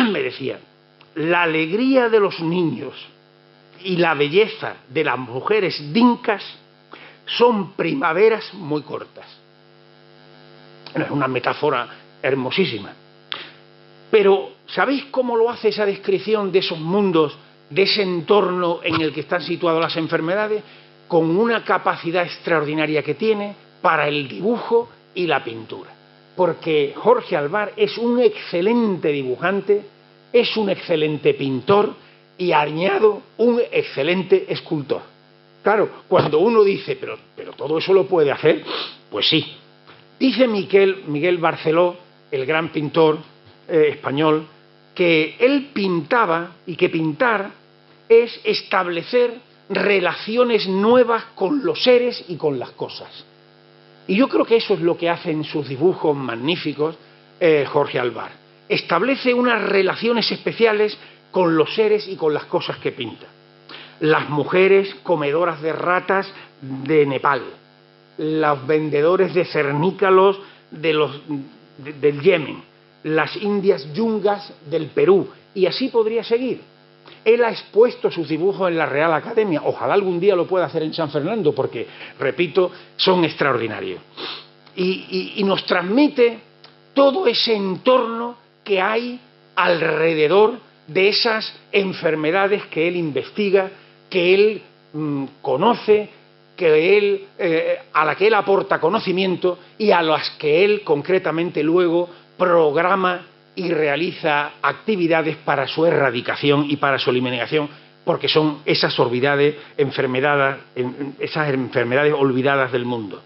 S5: me decía, la alegría de los niños y la belleza de las mujeres dinkas son primaveras muy cortas. Es una metáfora hermosísima. Pero, ¿sabéis cómo lo hace esa descripción de esos mundos, de ese entorno en el que están situadas las enfermedades? Con una capacidad extraordinaria que tiene para el dibujo y la pintura. Porque Jorge Alvar es un excelente dibujante, es un excelente pintor y, añado, un excelente escultor. Claro, cuando uno dice, pero todo eso lo puede hacer, pues sí. Dice Miguel Barceló, el gran pintor español, que él pintaba y que pintar es establecer relaciones nuevas con los seres y con las cosas. Y yo creo que eso es lo que hace en sus dibujos magníficos Jorge Alvar. Establece unas relaciones especiales con los seres y con las cosas que pinta. Las mujeres comedoras de ratas de Nepal, los vendedores de cernícalos del Yemen, las indias yungas del Perú, y así podría seguir. Él ha expuesto sus dibujos en la Real Academia. Ojalá algún día lo pueda hacer en San Fernando, porque, repito, son extraordinarios. Y nos transmite todo ese entorno que hay alrededor de esas enfermedades que él investiga, que él conoce, a la que él aporta conocimiento y a las que él concretamente luego programa y realiza actividades para su erradicación y para su eliminación, porque son esas enfermedades olvidadas del mundo.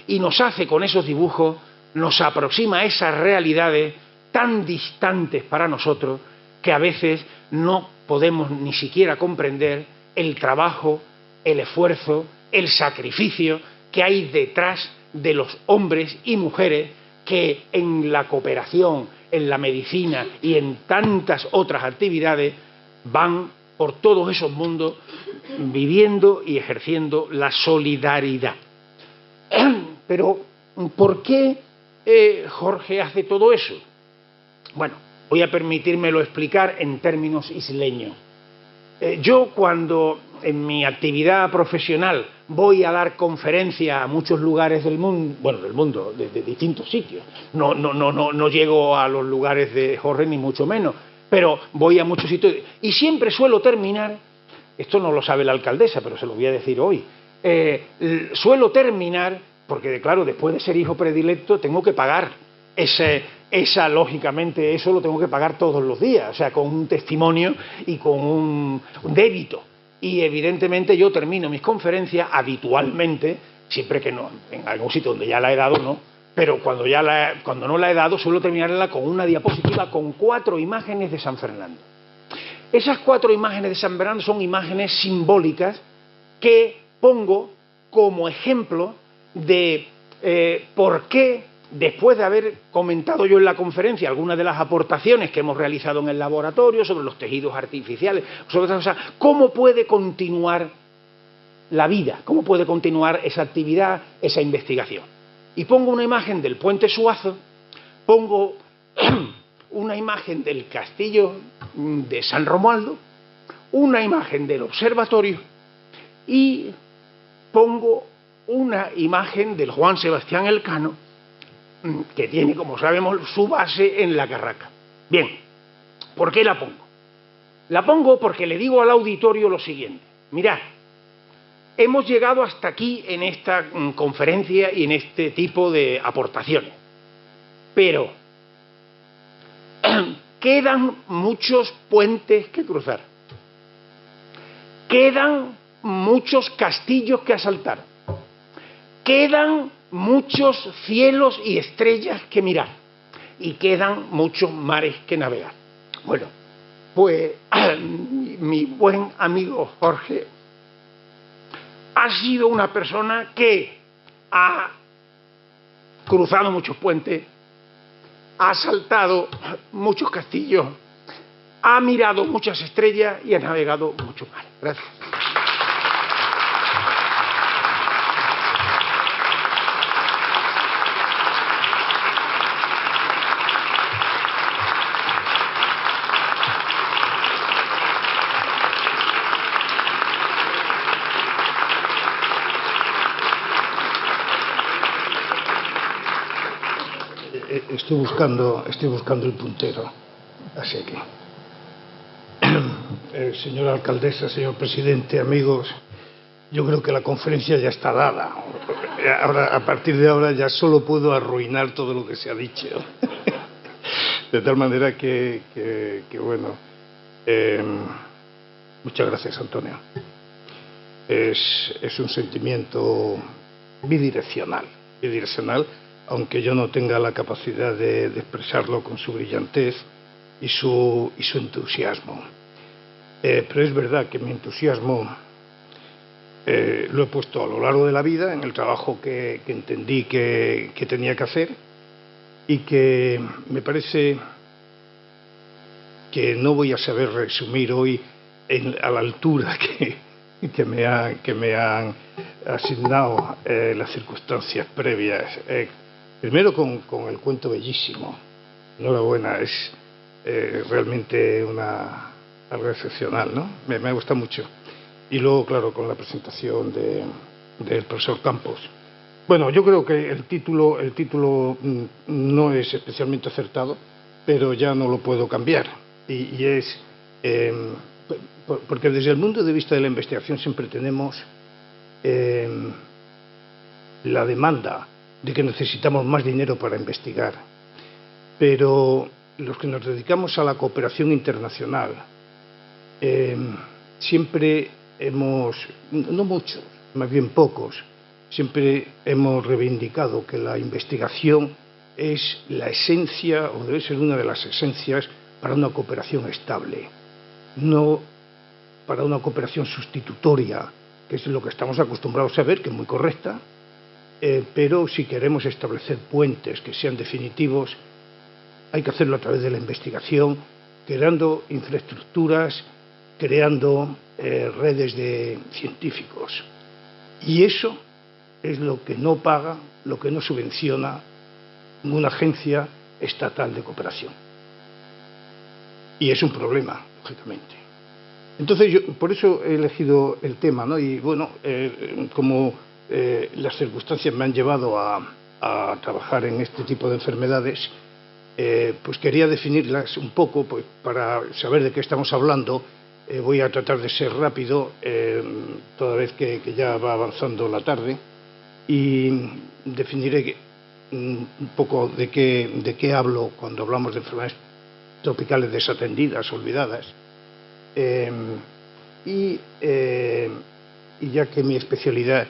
S5: Y nos hace, con esos dibujos, nos aproxima a esas realidades tan distantes para nosotros que a veces no podemos ni siquiera comprender el trabajo, el esfuerzo, el sacrificio que hay detrás de los hombres y mujeres que en la cooperación, en la medicina y en tantas otras actividades van por todos esos mundos viviendo y ejerciendo la solidaridad. Pero, ¿por qué Jorge hace todo eso? Bueno, voy a permitírmelo explicar en términos isleños. Yo, cuando en mi actividad profesional voy a dar conferencias a muchos lugares del mundo, de distintos sitios, no llego a los lugares de Jorge ni mucho menos, pero voy a muchos sitios y siempre suelo terminar, esto no lo sabe la alcaldesa, pero se lo voy a decir hoy, suelo terminar, porque claro, después de ser hijo predilecto tengo que pagar lógicamente, eso lo tengo que pagar todos los días, o sea, con un testimonio y con un débito. Y evidentemente yo termino mis conferencias habitualmente, siempre que no, en algún sitio donde ya la he dado, no, pero cuando no la he dado suelo terminarla con una diapositiva con 4 imágenes de San Fernando. Esas 4 imágenes de San Fernando son imágenes simbólicas que pongo como ejemplo de por qué, después de haber comentado yo en la conferencia algunas de las aportaciones que hemos realizado en el laboratorio sobre los tejidos artificiales, sobre otras cosas, cómo puede continuar la vida, cómo puede continuar esa actividad, esa investigación. Y pongo una imagen del Puente Suazo, pongo una imagen del Castillo de San Romualdo, una imagen del observatorio y pongo una imagen del Juan Sebastián Elcano, que tiene, como sabemos, su base en la Carraca. Bien, ¿por qué la pongo? La pongo porque le digo al auditorio lo siguiente. Mirad, hemos llegado hasta aquí en esta conferencia y en este tipo de aportaciones, pero quedan muchos puentes que cruzar, quedan muchos castillos que asaltar, quedan muchos cielos y estrellas que mirar y quedan muchos mares que navegar. Bueno, pues mi buen amigo Jorge ha sido una persona que ha cruzado muchos puentes, ha saltado muchos castillos, ha mirado muchas estrellas y ha navegado muchos mares. Gracias.
S6: Estoy buscando el puntero, así que señora alcaldesa, señor presidente, amigos, yo creo que la conferencia ya está dada. Ahora, a partir de ahora ya solo puedo arruinar todo lo que se ha dicho. De tal manera que bueno, muchas gracias, Antonio. Es un sentimiento bidireccional, aunque yo no tenga la capacidad de expresarlo con su brillantez y su entusiasmo. Pero es verdad que mi entusiasmo lo he puesto a lo largo de la vida en el trabajo que entendí que tenía que hacer y que me parece que no voy a saber resumir hoy a la altura que me han asignado las circunstancias previas. Primero con el cuento bellísimo. Enhorabuena, es realmente algo excepcional, ¿no? Me gusta mucho. Y luego, claro, con la presentación del profesor Campos. Bueno, yo creo que el título no es especialmente acertado, pero ya no lo puedo cambiar. Y es porque desde el punto de vista de la investigación siempre tenemos la demanda de que necesitamos más dinero para investigar, pero los que nos dedicamos a la cooperación internacional siempre no muchos, más bien pocos, siempre hemos reivindicado que la investigación es la esencia, o debe ser una de las esencias, para una cooperación estable, no para una cooperación sustitutoria, que es lo que estamos acostumbrados a ver, que es muy correcta, pero si queremos establecer puentes que sean definitivos, hay que hacerlo a través de la investigación, creando infraestructuras, creando redes de científicos. Y eso es lo que no paga, lo que no subvenciona una agencia estatal de cooperación. Y es un problema, lógicamente. Entonces, yo por eso he elegido el tema, ¿no? Y bueno, como las circunstancias me han llevado a trabajar en este tipo de enfermedades, pues quería definirlas un poco, pues, para saber de qué estamos hablando. Voy a tratar de ser rápido, toda vez que ya va avanzando la tarde, y definiré un poco de qué hablo cuando hablamos de enfermedades tropicales desatendidas, olvidadas. Y ya que mi especialidad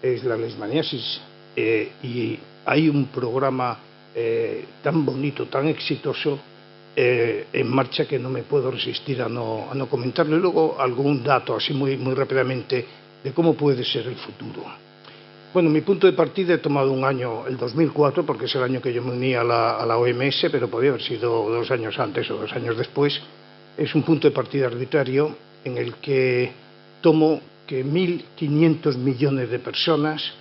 S6: es la leishmaniasis, y hay un programa tan bonito, tan exitoso en marcha, que no me puedo resistir a no comentarlo. Y luego algún dato así muy rápidamente de cómo puede ser el futuro. Bueno, mi punto de partida, he tomado un año, el 2004, porque es el año que yo me uní a la OMS, pero podría haber sido 2 años antes o 2 años después. Es un punto de partida arbitrario en el que tomo que 1.500 millones de personas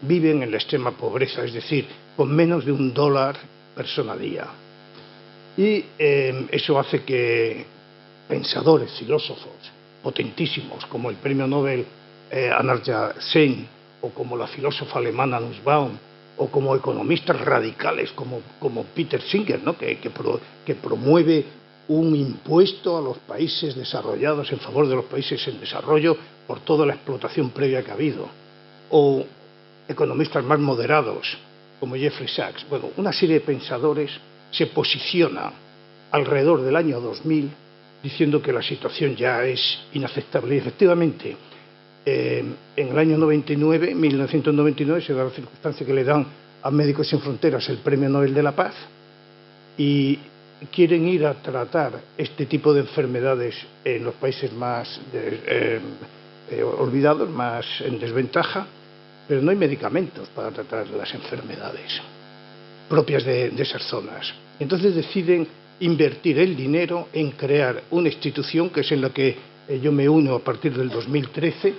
S6: viven en la extrema pobreza, es decir, con menos de $1 persona día. Y eso hace que pensadores, filósofos potentísimos, como el premio Nobel Amartya Sen, o como la filósofa alemana Nussbaum, o como economistas radicales como Peter Singer, ¿no? que promueve un impuesto a los países desarrollados en favor de los países en desarrollo por toda la explotación previa que ha habido, o economistas más moderados como Jeffrey Sachs. Bueno, una serie de pensadores se posiciona alrededor del año 2000 diciendo que la situación ya es inaceptable. Y efectivamente, en el año 1999 se da la circunstancia que le dan a Médicos Sin Fronteras el Premio Nobel de la Paz, y quieren ir a tratar este tipo de enfermedades en los países más olvidados, más en desventaja, pero no hay medicamentos para tratar las enfermedades propias de esas zonas. Entonces deciden invertir el dinero en crear una institución, que es en la que yo me uno a partir del 2013,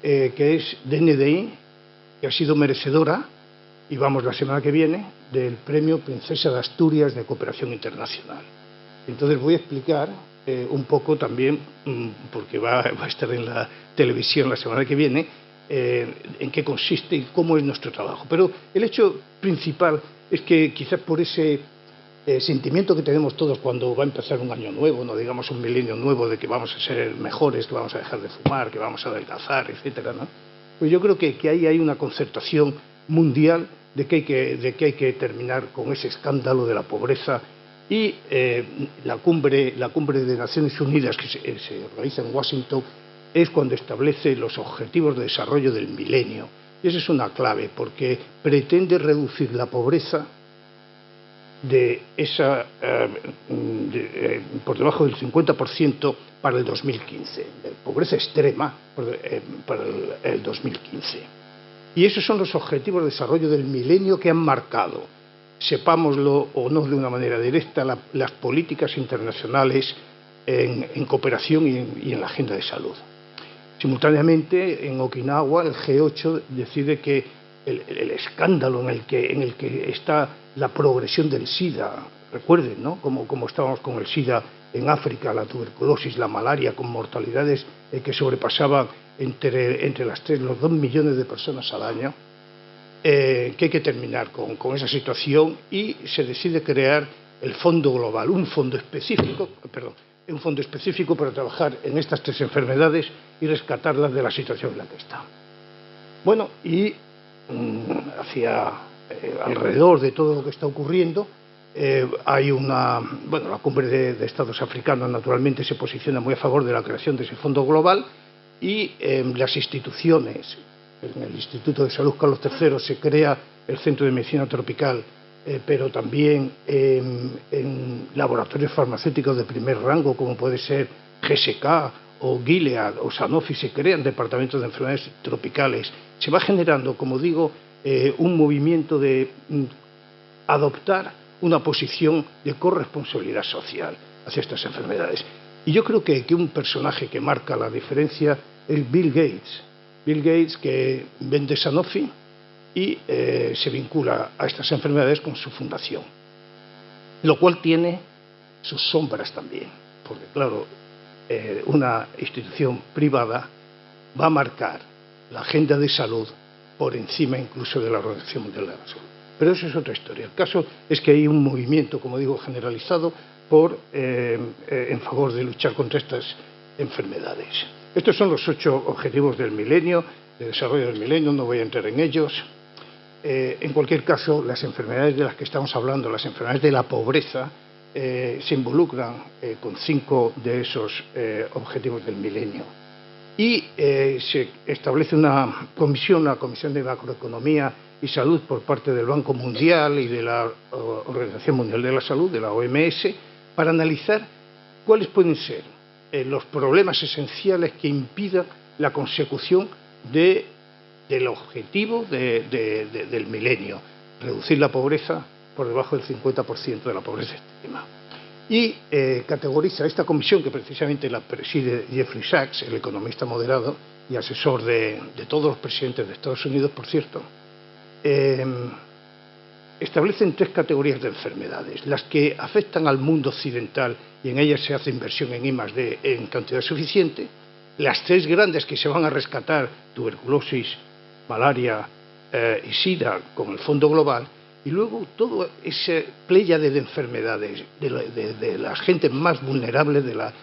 S6: que es DNDi, que ha sido merecedora, y vamos la semana que viene, del Premio Princesa de Asturias de Cooperación Internacional. Entonces voy a explicar un poco también, porque va a estar en la televisión la semana que viene, en qué consiste y cómo es nuestro trabajo. Pero el hecho principal es que quizás por ese sentimiento que tenemos todos cuando va a empezar un año nuevo, no digamos un milenio nuevo, de que vamos a ser mejores, que vamos a dejar de fumar, que vamos a adelgazar, etcétera, ¿no? Pues yo creo que ahí hay una concertación mundial de que hay que terminar con ese escándalo de la pobreza, y la cumbre de Naciones Unidas, que se organiza en Washington, es cuando establece los objetivos de desarrollo del milenio. Y esa es una clave, porque pretende reducir la pobreza por debajo del 50% para el 2015, pobreza extrema para el 2015. Y esos son los objetivos de desarrollo del milenio que han marcado, sepámoslo o no de una manera directa, las políticas internacionales en cooperación y en la agenda de salud. Simultáneamente, en Okinawa, el G8 decide que el escándalo en el que está la progresión del SIDA, recuerden, ¿no?, como estábamos con el SIDA en África, la tuberculosis, la malaria, con mortalidades que sobrepasaban entre las 3 los 2 millones de personas al año, que hay que terminar con esa situación, y se decide crear el Fondo Global, un fondo específico para trabajar en estas 3 enfermedades y rescatarlas de la situación en la que están. Bueno, y alrededor de todo lo que está ocurriendo, hay la cumbre de Estados africanos naturalmente se posiciona muy a favor de la creación de ese fondo global y las instituciones, en el Instituto de Salud Carlos III se crea el Centro de Medicina Tropical, pero también en laboratorios farmacéuticos de primer rango como puede ser GSK o Gilead o Sanofi se crean departamentos de enfermedades tropicales. Se va generando, como digo, un movimiento de adoptar una posición de corresponsabilidad social hacia estas enfermedades. Y yo creo que un personaje que marca la diferencia es Bill Gates. Bill Gates, que vende Sanofi y se vincula a estas enfermedades con su fundación. Lo cual tiene sus sombras también, porque claro, una institución privada va a marcar la agenda de salud por encima incluso de la Organización Mundial de la Salud. Pero eso es otra historia. El caso es que hay un movimiento, como digo, generalizado en favor de luchar contra estas enfermedades. Estos son los 8 objetivos del milenio, de desarrollo del milenio, no voy a entrar en ellos. En cualquier caso, las enfermedades de las que estamos hablando, las enfermedades de la pobreza, se involucran con 5 de esos objetivos del milenio. Y se establece una comisión de macroeconomía y salud por parte del Banco Mundial y de la Organización Mundial de la Salud, de la OMS, para analizar cuáles pueden ser los problemas esenciales que impidan la consecución del objetivo del milenio, reducir la pobreza por debajo del 50% de la pobreza extrema. Y categoriza esta comisión, que precisamente la preside Jeffrey Sachs, el economista moderado y asesor de todos los presidentes de Estados Unidos, por cierto, establecen 3 categorías de enfermedades: las que afectan al mundo occidental y en ellas se hace inversión en I+D en cantidad suficiente, las 3 grandes que se van a rescatar, tuberculosis, malaria y SIDA, con el Fondo Global, y luego toda esa pléyade de enfermedades de las gentes más vulnerables, de las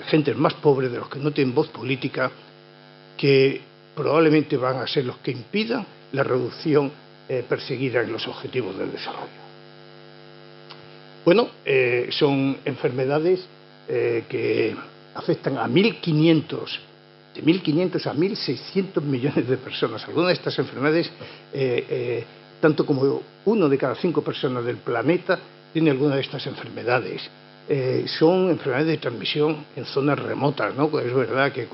S6: gentes más pobres, de los que no tienen voz política, que probablemente van a ser los que impidan la reducción perseguida en los objetivos del desarrollo. Bueno, son enfermedades que afectan a 1.500, de 1.500 a 1.600 millones de personas. Algunas de estas enfermedades, tanto como 1 de cada 5 personas del planeta tiene alguna de estas enfermedades. Son enfermedades de transmisión en zonas remotas, ¿no? Pues es verdad que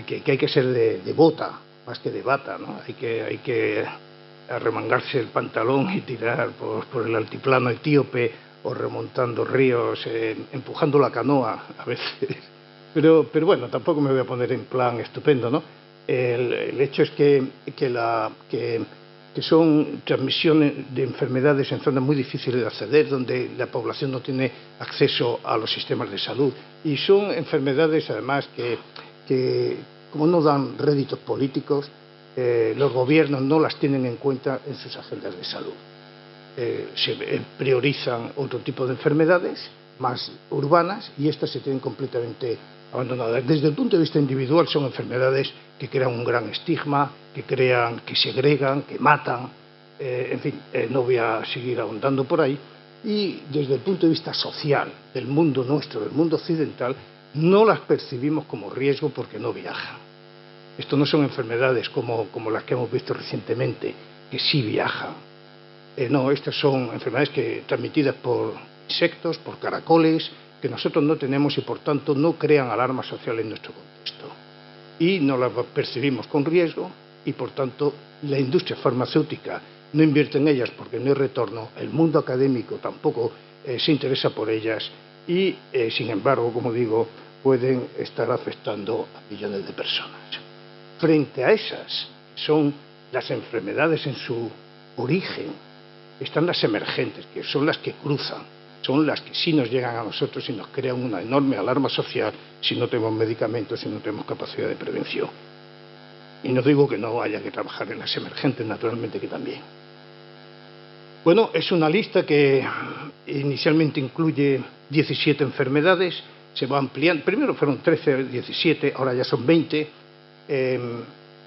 S6: que hay que ser de bota más que de bata, ¿no? Hay que arremangarse el pantalón y tirar por el altiplano etíope o remontando ríos, empujando la canoa a veces. Pero bueno, tampoco me voy a poner en plan estupendo, ¿no? El hecho es que son transmisiones de enfermedades en zonas muy difíciles de acceder, donde la población no tiene acceso a los sistemas de salud. Y son enfermedades, además, que como no dan réditos políticos, los gobiernos no las tienen en cuenta en sus agendas de salud. Se priorizan otro tipo de enfermedades más urbanas y estas se tienen completamente abandonadas. Desde el punto de vista individual son enfermedades que crean un gran estigma, que segregan, que matan, en fin, no voy a seguir ahondando por ahí. Y desde el punto de vista social del mundo nuestro, del mundo occidental, no las percibimos como riesgo porque no viajan. Esto no son enfermedades como las que hemos visto recientemente, que sí viajan. No, estas son enfermedades transmitidas por insectos, por caracoles, que nosotros no tenemos y por tanto no crean alarma social en nuestro contexto. Y no las percibimos con riesgo y por tanto la industria farmacéutica no invierte en ellas porque no hay retorno, el mundo académico tampoco se interesa por ellas y sin embargo, como digo, pueden estar afectando a millones de personas. Frente a esas, son las enfermedades en su origen, están las emergentes, que son las que cruzan, son las que sí nos llegan a nosotros y nos crean una enorme alarma social si no tenemos medicamentos, si no tenemos capacidad de prevención. Y no digo que no haya que trabajar en las emergentes, naturalmente que también. Bueno, es una lista que inicialmente incluye 17 enfermedades, se va ampliando. Primero fueron 13, 17, ahora ya son 20,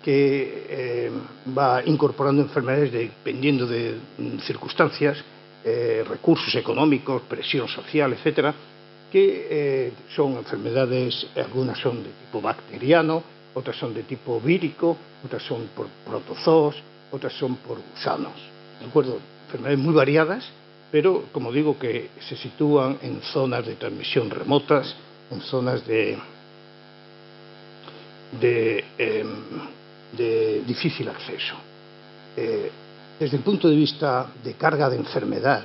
S6: que va incorporando enfermedades dependiendo de circunstancias recursos económicos, presión social, etcétera, que son enfermedades, algunas son de tipo bacteriano, otras son de tipo vírico, otras son por protozoos, otras son por gusanos. ¿De acuerdo? Enfermedades muy variadas, pero, como digo, que se sitúan en zonas de transmisión remotas, en zonas de difícil acceso. Desde el punto de vista de carga de enfermedad,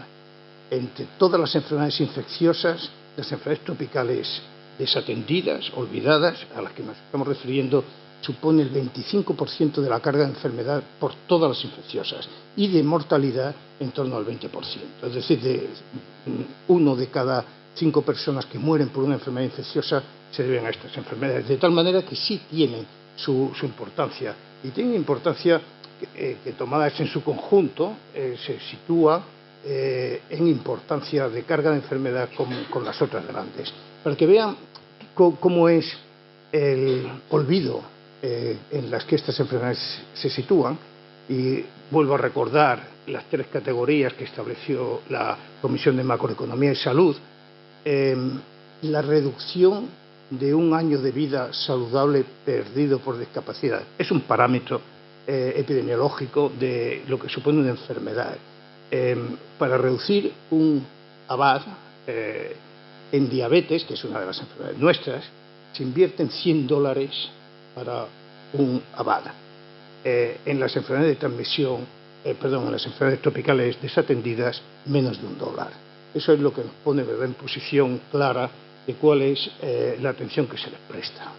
S6: entre todas las enfermedades infecciosas, las enfermedades tropicales desatendidas, olvidadas, a las que nos estamos refiriendo, supone el 25% de la carga de enfermedad por todas las infecciosas y de mortalidad en torno al 20%. Es decir, de 1 de cada 5 personas que mueren por una enfermedad infecciosa se deben a estas enfermedades. De tal manera que sí tienen su importancia, y tienen importancia que tomadas en su conjunto se sitúa en importancia de carga de enfermedad con las otras grandes. Para que vean cómo es el olvido en las que estas enfermedades se sitúan, y vuelvo a recordar las 3 categorías que estableció la Comisión de Macroeconomía y Salud. La reducción de un año de vida saludable perdido por discapacidad es un parámetro epidemiológico de lo que supone una enfermedad. Para reducir un ABAD en diabetes, que es una de las enfermedades nuestras, se invierten $100 para un ABAD. En las enfermedades de transmisión, en las enfermedades tropicales desatendidas, menos de $1. Eso es lo que nos pone, ¿verdad?, en posición clara de cuál es la atención que se les presta.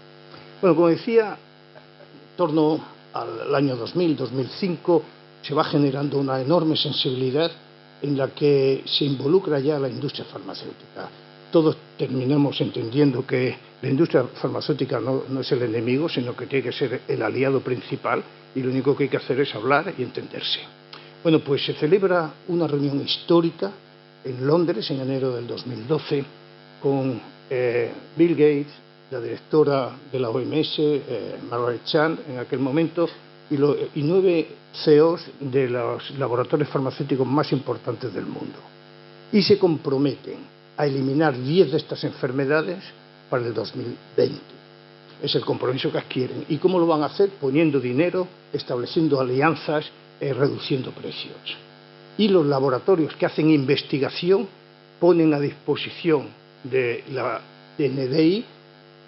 S6: Bueno, como decía, en torno al año 2000-2005 se va generando una enorme sensibilidad en la que se involucra ya la industria farmacéutica. Todos terminamos entendiendo que la industria farmacéutica no es el enemigo, sino que tiene que ser el aliado principal, y lo único que hay que hacer es hablar y entenderse. Bueno, pues se celebra una reunión histórica en Londres en enero del 2012 con Bill Gates, la directora de la OMS, Margaret Chan, en aquel momento, y 9 CEOs de los laboratorios farmacéuticos más importantes del mundo. Y se comprometen a eliminar 10 de estas enfermedades para el 2020. Es el compromiso que adquieren. ¿Y cómo lo van a hacer? Poniendo dinero, estableciendo alianzas, reduciendo precios. Y los laboratorios que hacen investigación ponen a disposición de la NDI,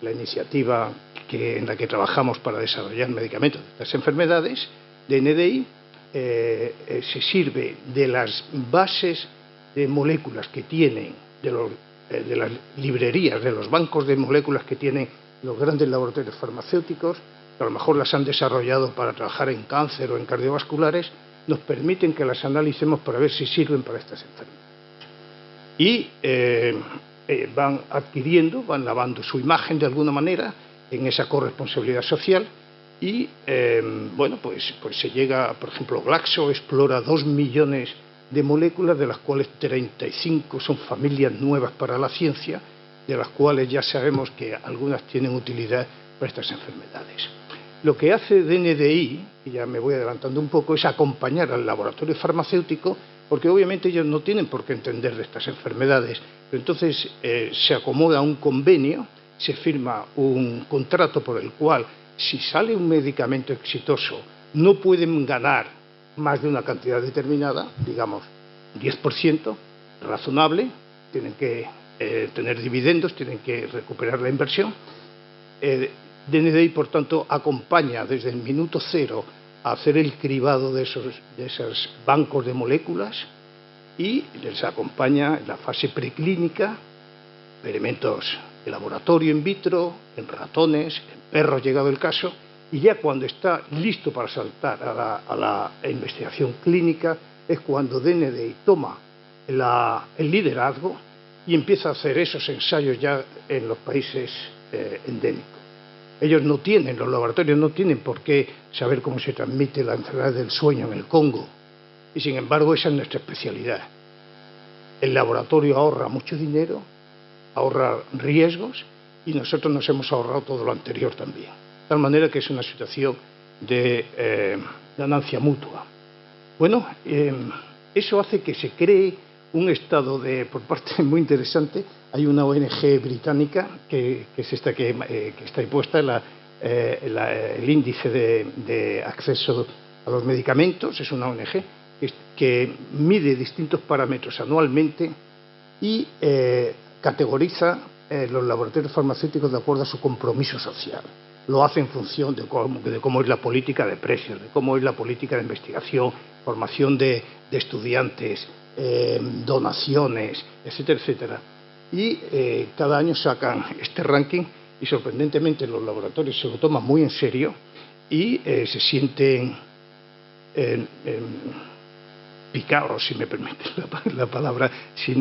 S6: la iniciativa en la que trabajamos para desarrollar medicamentos de estas enfermedades, de NDI, se sirve de las bases de moléculas que tienen, de las librerías, de los bancos de moléculas que tienen los grandes laboratorios farmacéuticos, que a lo mejor las han desarrollado para trabajar en cáncer o en cardiovasculares, nos permiten que las analicemos para ver si sirven para estas enfermedades. Y van adquiriendo, van lavando su imagen de alguna manera en esa corresponsabilidad social, y bueno, pues se llega, por ejemplo, Glaxo explora 2 millones de moléculas, de las cuales 35 son familias nuevas para la ciencia, de las cuales ya sabemos que algunas tienen utilidad para estas enfermedades. Lo que hace DNDi, y ya me voy adelantando un poco, es acompañar al laboratorio farmacéutico, porque obviamente ellos no tienen por qué entender de estas enfermedades, pero entonces se acomoda un convenio, se firma un contrato por el cual, si sale un medicamento exitoso, no pueden ganar más de una cantidad determinada, digamos 10%, razonable, tienen que tener dividendos, tienen que recuperar la inversión. DNDi, por tanto, acompaña desde el minuto cero a hacer el cribado de esos bancos de moléculas, y les acompaña en la fase preclínica, experimentos de laboratorio in vitro, en ratones, en perros llegado el caso, y ya cuando está listo para saltar a la investigación clínica es cuando DNDi toma el liderazgo y empieza a hacer esos ensayos ya en los países endémicos. Ellos no tienen, los laboratorios no tienen por qué saber cómo se transmite la enfermedad del sueño en el Congo, y sin embargo esa es nuestra especialidad. El laboratorio ahorra mucho dinero, ahorra riesgos, y nosotros nos hemos ahorrado todo lo anterior también. De tal manera que es una situación de ganancia mutua. Bueno, eso hace que se cree un estado por parte muy interesante. Hay una ONG británica que es esta que está impuesta, el índice de acceso a los medicamentos. Es una ONG que mide distintos parámetros anualmente y categoriza los laboratorios farmacéuticos de acuerdo a su compromiso social. Lo hace en función de cómo es la política de precios, de cómo es la política de investigación, formación de estudiantes, donaciones, etcétera, etcétera. Y cada año sacan este ranking y sorprendentemente los laboratorios se lo toman muy en serio y se sienten picados, si me permiten la palabra, si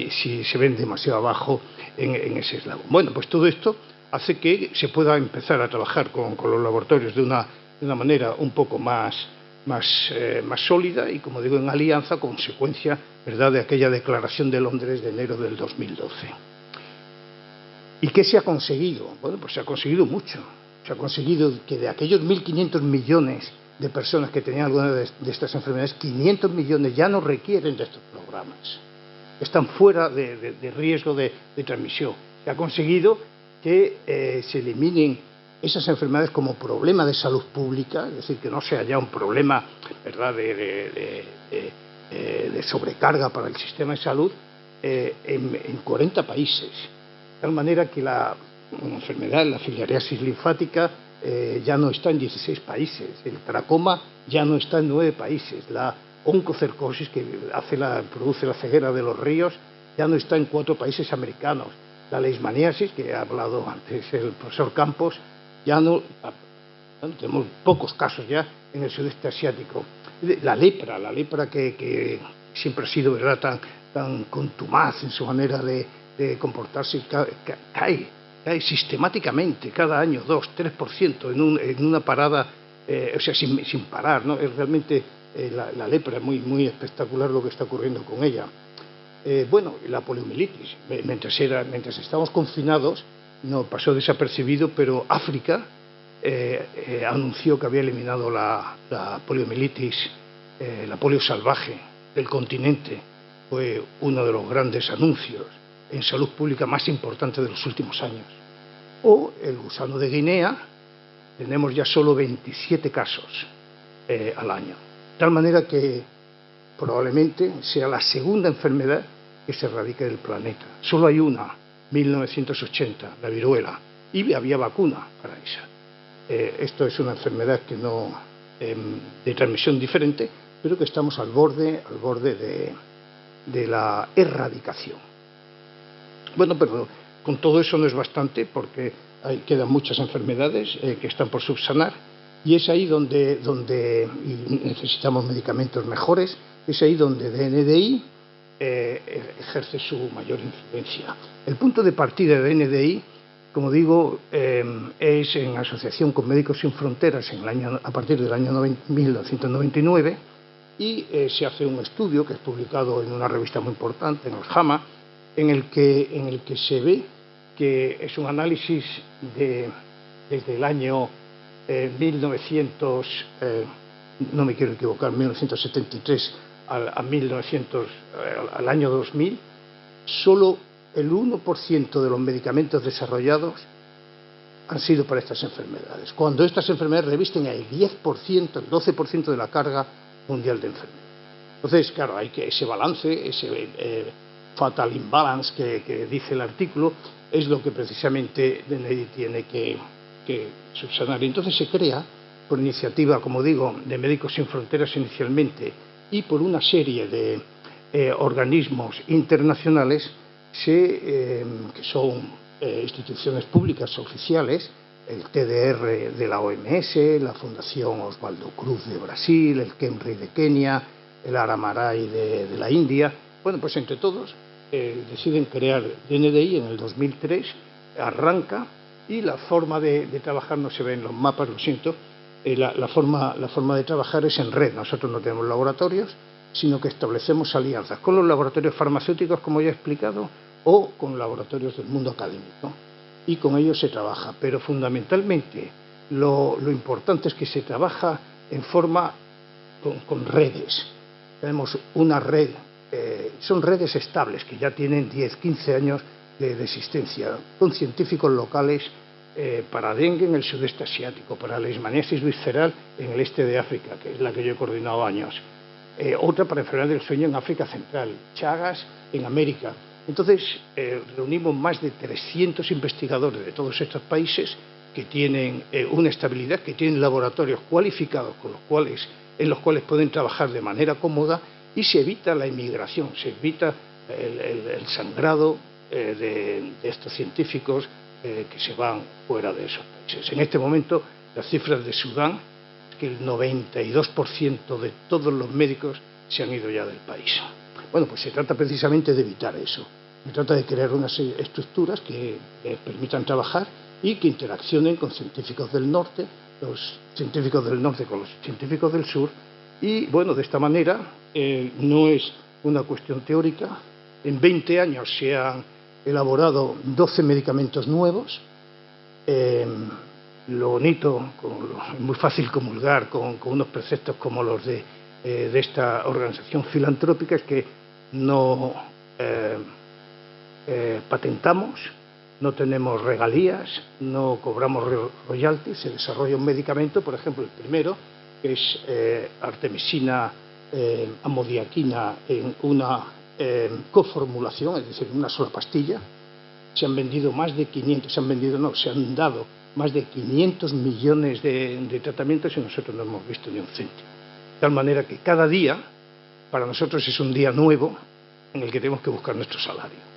S6: se ven demasiado abajo en ese eslabón. Bueno, pues todo esto hace que se pueda empezar a trabajar con los laboratorios de una manera un poco más sólida y, como digo, en alianza, consecuencia, ¿verdad?, de aquella declaración de Londres de enero del 2012. ¿Y qué se ha conseguido? Bueno, pues se ha conseguido mucho. Se ha conseguido que de aquellos 1.500 millones de personas que tenían alguna de estas enfermedades, 500 millones ya no requieren de estos programas. Están fuera de riesgo de transmisión. Se ha conseguido que se eliminen esas enfermedades como problema de salud pública, es decir, que no sea ya un problema, ¿verdad?, de sobrecarga para el sistema de salud en 40 países. De tal manera que la enfermedad, la filariasis linfática, ya no está en 16 países, el tracoma ya no está en 9 países, la oncocercosis, que produce la ceguera de los ríos, ya no está en 4 países americanos. La leishmaniasis, que ha hablado antes el profesor Campos, ya no, tenemos pocos casos ya en el sudeste asiático. La lepra que siempre ha sido, ¿verdad?, tan contumaz en su manera de comportarse, cae sistemáticamente cada año 2-3% en una parada, o sea, sin parar, ¿no? Es realmente la lepra, muy espectacular lo que está ocurriendo con ella. Bueno, la poliomielitis, mientras estábamos confinados, no pasó desapercibido, pero África anunció que había eliminado la poliomielitis, la polio salvaje del continente. Fue uno de los grandes anuncios en salud pública más importantes de los últimos años. O el gusano de Guinea, tenemos ya solo 27 casos al año. De tal manera que probablemente sea la segunda enfermedad que se erradique del planeta. Solo hay una, 1980, la viruela, y había vacuna para esa. Esto es una enfermedad que no de transmisión diferente, pero que estamos al borde de la erradicación. Bueno, pero con todo eso no es bastante, porque quedan muchas enfermedades que están por subsanar, y es ahí donde y necesitamos medicamentos mejores, es ahí donde DNDi ejerce su mayor influencia. El punto de partida de DNDi, como digo, es en asociación con Médicos Sin Fronteras a partir del año 1999, y se hace un estudio que es publicado en una revista muy importante, en el JAMA, en el que se ve que es un análisis desde el año 1973 al año 2000, solo el 1% de los medicamentos desarrollados han sido para estas enfermedades, cuando estas enfermedades revisten el 10%, el 12% de la carga mundial de enfermedades. Entonces, claro, hay que ese balance, ese fatal imbalance que dice el artículo, es lo que precisamente DNDi tiene que subsanar. Y entonces se crea, por iniciativa, como digo, de Médicos Sin Fronteras inicialmente, y por una serie de organismos internacionales que son instituciones públicas oficiales, el TDR de la OMS, la Fundación Osvaldo Cruz de Brasil, el KEMRI de Kenia, el Aramarai de la India. Bueno, pues entre todos deciden crear DNDi en el 2003, arranca, y la forma de trabajar no se ve en los mapas, lo siento. La forma de trabajar es en red. Nosotros no tenemos laboratorios, sino que establecemos alianzas con los laboratorios farmacéuticos, como ya he explicado, o con laboratorios del mundo académico, y con ellos se trabaja. Pero fundamentalmente lo importante es que se trabaja en forma con redes. Tenemos una red son redes estables que ya tienen 10, 15 años de existencia, con científicos locales para dengue en el sudeste asiático, para la leishmaniasis visceral en el este de África, que es la que yo he coordinado años, otra para enfermedad del sueño en África Central, Chagas en América. Entonces, reunimos más de 300 investigadores de todos estos países que tienen una estabilidad, que tienen laboratorios cualificados en los cuales pueden trabajar de manera cómoda y se evita la inmigración, se evita el sangrado de estos científicos que se van fuera de esos países. En este momento, las cifras de Sudán es que el 92% de todos los médicos se han ido ya del país. Bueno, pues se trata precisamente de evitar eso. Se trata de crear unas estructuras que permitan trabajar y que interaccionen con científicos del norte, los científicos del norte con los científicos del sur. Y bueno, de esta manera no es una cuestión teórica. En 20 años se han elaborado 12 medicamentos nuevos. Lo bonito, es muy fácil comulgar con unos preceptos como los de esta organización filantrópica, es que no patentamos, no tenemos regalías, no cobramos royalties. Se desarrolla un medicamento, por ejemplo, el primero, que es artemisina amodiaquina en una coformulación, es decir, en una sola pastilla. Se han vendido más de 500, se han dado más de 500 millones de tratamientos y nosotros no hemos visto ni un céntimo. De tal manera que cada día para nosotros es un día nuevo en el que tenemos que buscar nuestro salario.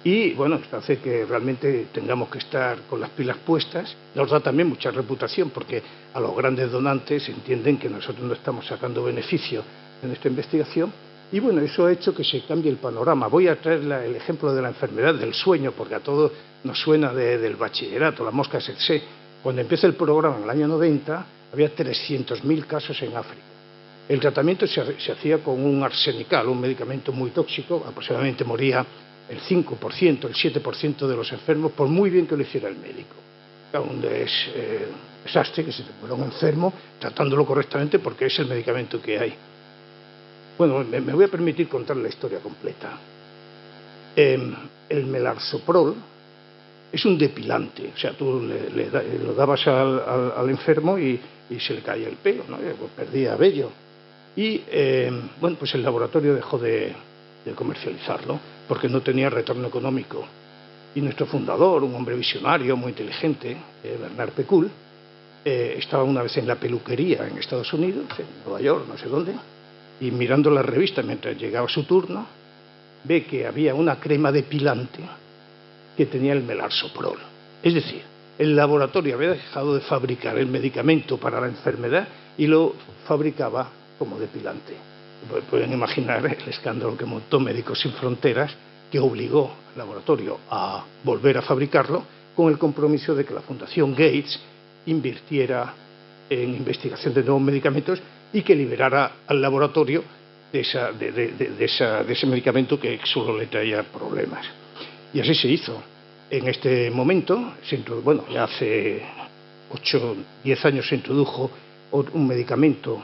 S6: Y bueno, esto hace que realmente tengamos que estar con las pilas puestas. Nos da también mucha reputación porque a los grandes donantes entienden que nosotros no estamos sacando beneficio en esta investigación. Y bueno, eso ha hecho que se cambie el panorama. Voy a traer el ejemplo de la enfermedad del sueño, porque a todos nos suena del bachillerato, la mosca tsetse. Cuando empieza el programa en el año 90, había 300.000 casos en África. El tratamiento se hacía con un arsenical, un medicamento muy tóxico. Aproximadamente moría el 5%, el 7% de los enfermos, por muy bien que lo hiciera el médico. Es desastre que se te muera un enfermo tratándolo correctamente porque es el medicamento que hay. Bueno, me voy a permitir contar la historia completa. El melarsoprol es un depilante, o sea, tú lo dabas al enfermo y se le caía el pelo, ¿no? Pues perdía vello. Y bueno, pues el laboratorio dejó de comercializarlo porque no tenía retorno económico. Y nuestro fundador, un hombre visionario, muy inteligente, Bernard Pecul, estaba una vez en la peluquería en Estados Unidos, en Nueva York, no sé dónde, y mirando la revista mientras llegaba su turno, ve que había una crema depilante que tenía el melarsoprol. Es decir, el laboratorio había dejado de fabricar el medicamento para la enfermedad y lo fabricaba como depilante. Pueden imaginar el escándalo que montó Médicos Sin Fronteras, que obligó al laboratorio a volver a fabricarlo con el compromiso de que la Fundación Gates invirtiera en investigación de nuevos medicamentos y que liberara al laboratorio de ese medicamento que solo le traía problemas. Y así se hizo. En este momento, bueno, ya hace 8, 10 años se introdujo un medicamento,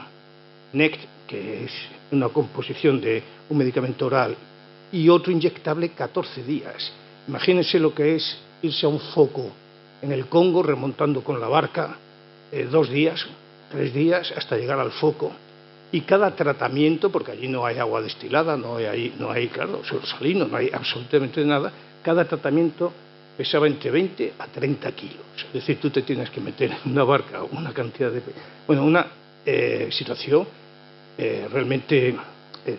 S6: NECT, que es una composición de un medicamento oral y otro inyectable 14 días. Imagínense lo que es irse a un foco en el Congo remontando con la barca 2 días, 3 días hasta llegar al foco. Y cada tratamiento, porque allí no hay agua destilada, no hay claro, suelo salino, no hay absolutamente nada, cada tratamiento pesaba entre 20 a 30 kilos. Es decir, tú te tienes que meter en una barca una cantidad de... Bueno, una situación realmente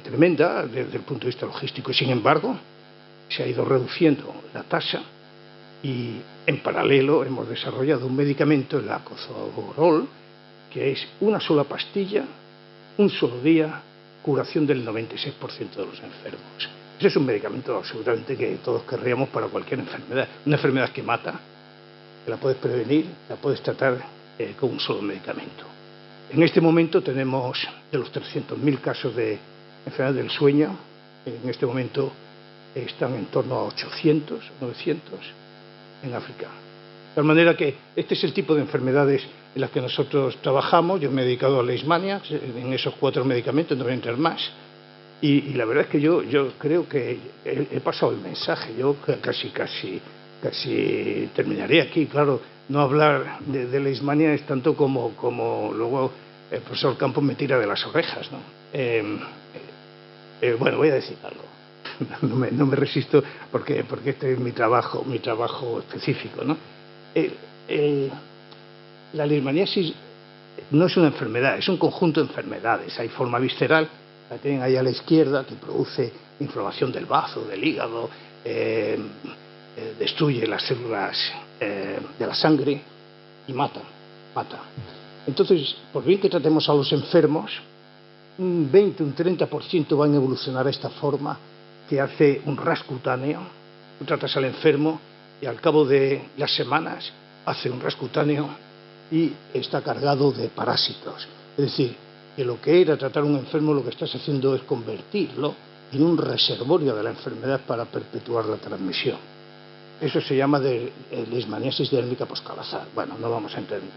S6: tremenda desde el punto de vista logístico. Y sin embargo, se ha ido reduciendo la tasa y en paralelo hemos desarrollado un medicamento, el acozoborol, que es una sola pastilla, un solo día, curación del 96% de los enfermos. Ese es un medicamento absolutamente que todos querríamos para cualquier enfermedad. Una enfermedad que mata, que la puedes prevenir, la puedes tratar con un solo medicamento. En este momento tenemos de los 300.000 casos de enfermedad del sueño, en este momento están en torno a 800, 900 en África. De tal manera que este es el tipo de enfermedades en las que nosotros trabajamos. Yo me he dedicado a leishmania, en esos 4 medicamentos, no voy a entrar más. Y la verdad es que yo creo que he pasado el mensaje. Yo casi terminaría aquí. Claro, no hablar de Leishmania es tanto como luego el profesor Campos me tira de las orejas, ¿no? Bueno, voy a decir algo. No me resisto porque este es mi trabajo específico, ¿no? La leishmaniasis no es una enfermedad, es un conjunto de enfermedades. Hay forma visceral, la tienen ahí a la izquierda, que produce inflamación del bazo, del hígado, destruye las células de la sangre y mata. Entonces, por bien que tratemos a los enfermos, un 20, un 30% van a evolucionar a esta forma que hace un ras cutáneo. Tú tratas al enfermo y al cabo de las semanas hace un ras cutáneo y está cargado de parásitos. Es decir, que lo que era tratar a un enfermo, lo que estás haciendo es convertirlo en un reservorio de la enfermedad para perpetuar la transmisión. Eso se llama leishmaniasis dérmica poscabazal. Bueno, no vamos a entender.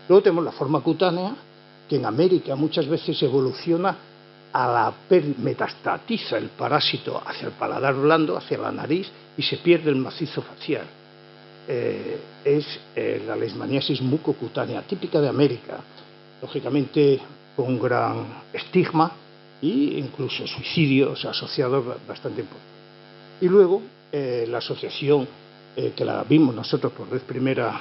S6: Luego tenemos la forma cutánea, que en América muchas veces evoluciona metastatiza el parásito hacia el paladar blando, hacia la nariz, y se pierde el macizo facial. Es la leishmaniasis mucocutánea, típica de América, lógicamente con un gran estigma e incluso suicidios asociados bastante importantes. Y luego la asociación, que la vimos nosotros por vez primera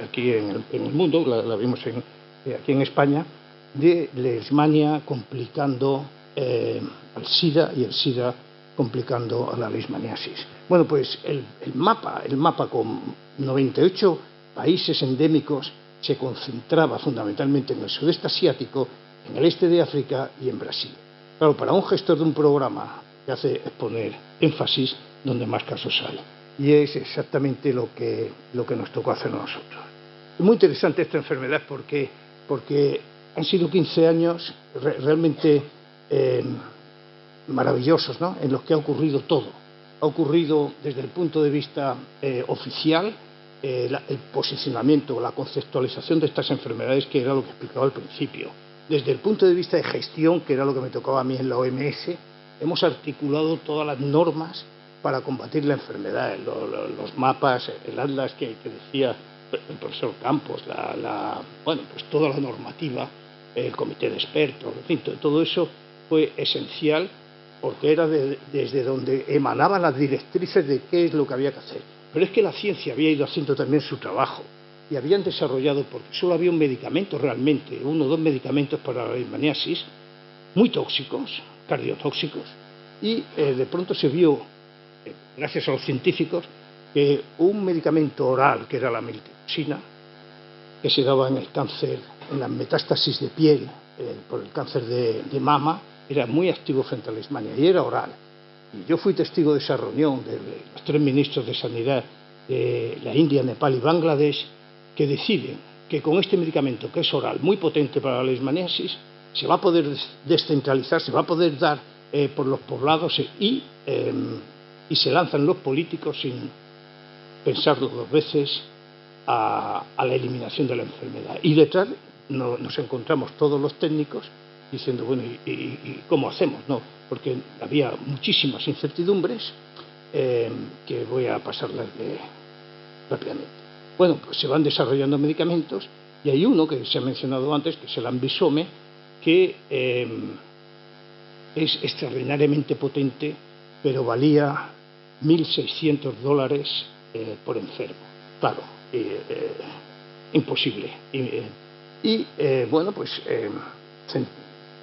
S6: aquí en el mundo, la vimos aquí en España, de leishmania complicando al SIDA y el SIDA complicando a la leishmaniasis. Bueno, pues el mapa con 98 países endémicos se concentraba fundamentalmente en el sudeste asiático, en el este de África y en Brasil. Claro, para un gestor de un programa que hace es poner énfasis donde más casos hay. Y es exactamente lo que nos tocó hacer a nosotros. Es muy interesante esta enfermedad porque han sido 15 años realmente maravillosos, ¿no?, en los que ha ocurrido todo. Ha ocurrido desde el punto de vista oficial, el posicionamiento, la conceptualización de estas enfermedades, que era lo que explicaba al principio. Desde el punto de vista de gestión, que era lo que me tocaba a mí en la OMS, hemos articulado todas las normas para combatir la enfermedad, los mapas, el atlas que decía el profesor Campos, bueno, pues toda la normativa, el comité de expertos, en fin, todo eso fue esencial porque era desde donde emanaban las directrices de qué es lo que había que hacer. Pero es que la ciencia había ido haciendo también su trabajo y habían desarrollado, porque solo había un medicamento realmente, 1 o 2 medicamentos para la leishmaniasis, muy tóxicos, cardiotóxicos, y de pronto se vio, gracias a los científicos, que un medicamento oral, que era la miltefosina, que se daba en el cáncer, en la metástasis de piel, por el cáncer de mama, era muy activo frente a la leishmania y era oral. Y yo fui testigo de esa reunión de los 3 ministros de Sanidad de la India, Nepal y Bangladesh, que deciden que con este medicamento, que es oral, muy potente para la leishmaniasis, se va a poder descentralizar, se va a poder dar por los poblados y se lanzan los políticos sin pensarlo 2 veces a la eliminación de la enfermedad. Y detrás nos encontramos todos los técnicos diciendo, bueno, ¿y cómo hacemos? No, porque había muchísimas incertidumbres que voy a pasarlas rápidamente. Bueno, pues se van desarrollando medicamentos y hay uno que se ha mencionado antes, que es el Ambisome, que es extraordinariamente potente, pero valía $1.600 por enfermo. Claro, imposible. Bueno, pues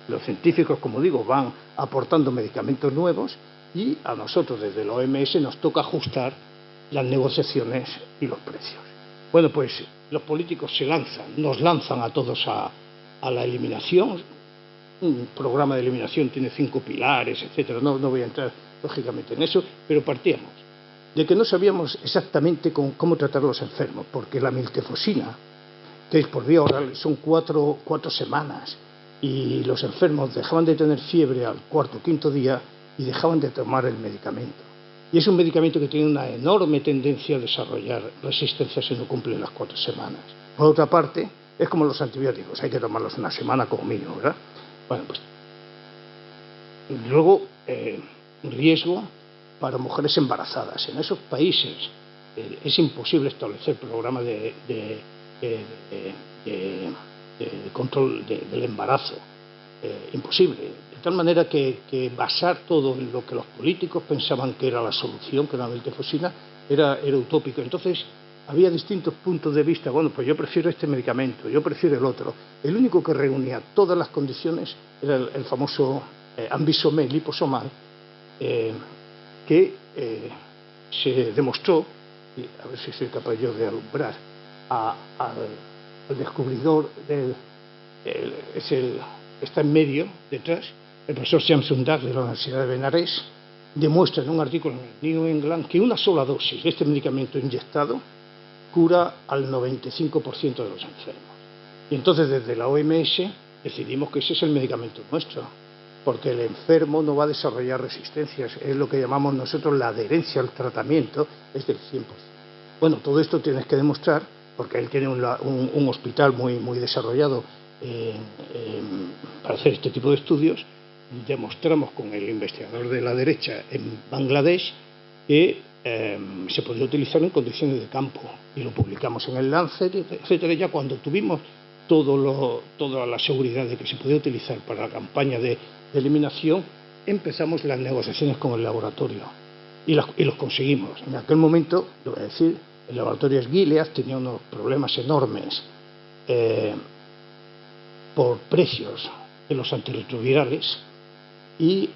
S6: los científicos, como digo, van aportando medicamentos nuevos y a nosotros desde la OMS nos toca ajustar las negociaciones y los precios. Bueno, pues los políticos nos lanzan a todos a la eliminación. Un programa de eliminación tiene 5 pilares, etcétera. No voy a entrar lógicamente en eso, pero partíamos de que no sabíamos exactamente cómo tratar a los enfermos, porque la miltefosina, que es por vía oral, son 4 semanas, y los enfermos dejaban de tener fiebre al 4º o 5º día y dejaban de tomar el medicamento. Y es un medicamento que tiene una enorme tendencia a desarrollar resistencia si no cumple las 4 semanas. Por otra parte, es como los antibióticos, hay que tomarlos 1 semana como mínimo, ¿verdad? Bueno, pues Luego, riesgo para mujeres embarazadas. En esos países es imposible establecer programas de control del embarazo. Imposible. De tal manera que basar todo en lo que los políticos pensaban que era la solución, que era la deltefosina, era utópico. Entonces, había distintos puntos de vista. Bueno, pues yo prefiero este medicamento, yo prefiero el otro. El único que reunía todas las condiciones era el famoso Ambisomé liposomal, que se demostró, y a ver si soy capaz yo de alumbrar, al descubridor, está en medio, detrás, el profesor Shamsun Dag de la Universidad de Benarés, demuestra en un artículo en el New England que una sola dosis de este medicamento inyectado cura al 95% de los enfermos. Y entonces desde la OMS decidimos que ese es el medicamento nuestro, porque el enfermo no va a desarrollar resistencias, es lo que llamamos nosotros la adherencia al tratamiento, es del 100%. Bueno, todo esto tienes que demostrar, porque él tiene un hospital muy desarrollado para hacer este tipo de estudios. Demostramos con el investigador de la derecha en Bangladesh que se podía utilizar en condiciones de campo, y lo publicamos en el Lancet, etcétera. Ya cuando tuvimos toda la seguridad de que se podía utilizar para la campaña de eliminación, empezamos las negociaciones con el laboratorio y los conseguimos. En aquel momento, lo voy a decir, el laboratorio Gilead tenía unos problemas enormes por precios de los antirretrovirales, y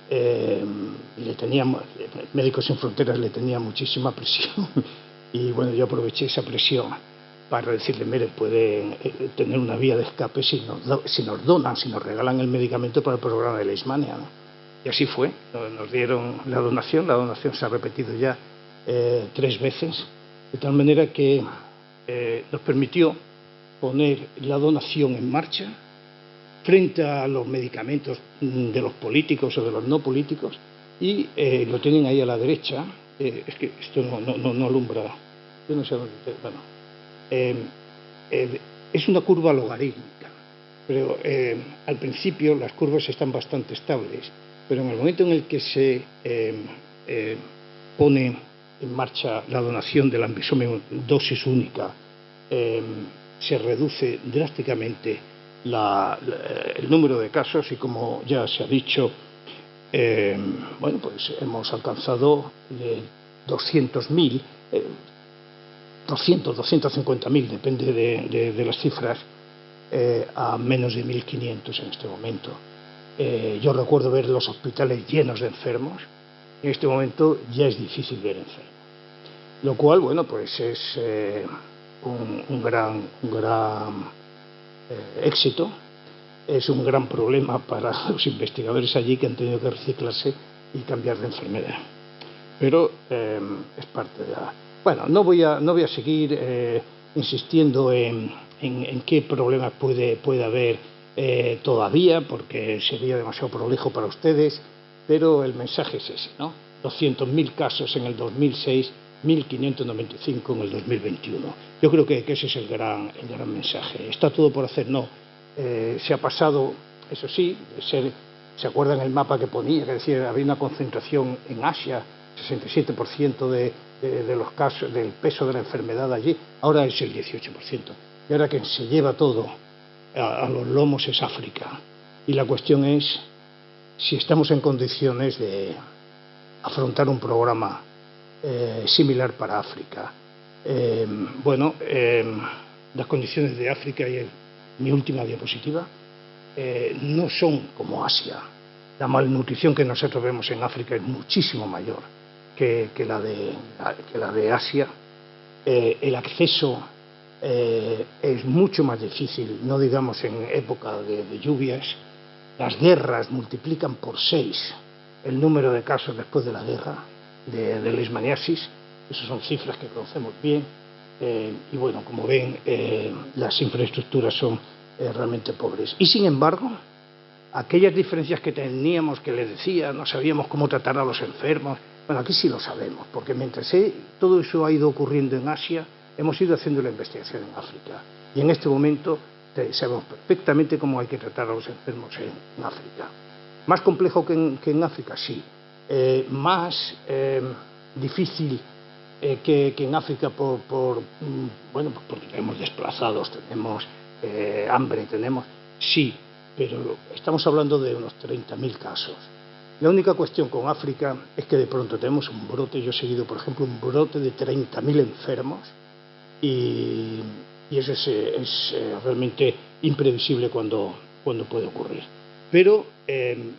S6: Médicos Sin Fronteras le tenía muchísima presión y bueno, yo aproveché esa presión para decirle, mire, pueden tener una vía de escape si nos regalan el medicamento para el programa de Leishmania, ¿no? Y así fue, nos dieron la donación se ha repetido ya 3 veces, de tal manera que nos permitió poner la donación en marcha frente a los medicamentos de los políticos o de los no políticos, y lo tienen ahí a la derecha. Es que esto no alumbra, yo no sé dónde, bueno, es una curva logarítmica, pero al principio las curvas están bastante estables, pero en el momento en el que se pone en marcha la donación del Ambisomé dosis única, se reduce drásticamente el número de casos, y como ya se ha dicho, bueno, pues hemos alcanzado 200.000, 250.000, depende de las cifras, a menos de 1.500 en este momento. Yo recuerdo ver los hospitales llenos de enfermos. En este momento ya es difícil ver enfermos, lo cual, bueno, pues es un gran éxito. Es un gran problema para los investigadores allí, que han tenido que reciclarse y cambiar de enfermedad, pero es parte de la... Bueno, no voy a seguir insistiendo en qué problemas puede haber todavía, porque sería demasiado prolijo para ustedes, pero el mensaje es ese, ¿no? 200.000 casos en el 2006, 1.595 en el 2021. Yo creo que ese es el gran mensaje. ¿Está todo por hacer? No. Se ha pasado, eso sí, ¿se acuerdan el mapa que ponía, que decía había una concentración en Asia, 67% de los casos, del peso de la enfermedad allí? Ahora es el 18%. Y ahora quien se lleva todo a los lomos es África. Y la cuestión es si estamos en condiciones de afrontar un programa similar para África. Las condiciones de África, y mi última diapositiva, no son como Asia. La malnutrición que nosotros vemos en África es muchísimo mayor que la de Asia. El acceso es mucho más difícil, no digamos en época de lluvias. Las guerras multiplican por 6 el número de casos después de la guerra de leishmaniasis. Esas son cifras que conocemos bien. Y bueno, como ven, las infraestructuras son realmente pobres. Y sin embargo, aquellas diferencias que teníamos, que les decía, no sabíamos cómo tratar a los enfermos, bueno, aquí sí lo sabemos, porque mientras todo eso ha ido ocurriendo en Asia, hemos ido haciendo la investigación en África. Y en este momento sabemos perfectamente cómo hay que tratar a los enfermos en África. ¿Más complejo que en África? Sí. ¿Más difícil que en África bueno, porque tenemos desplazados, tenemos hambre, sí, pero estamos hablando de unos 30.000 casos. La única cuestión con África es que de pronto tenemos un brote. Yo he seguido, por ejemplo, un brote de 30.000 enfermos y eso es realmente imprevisible cuando puede ocurrir. Pero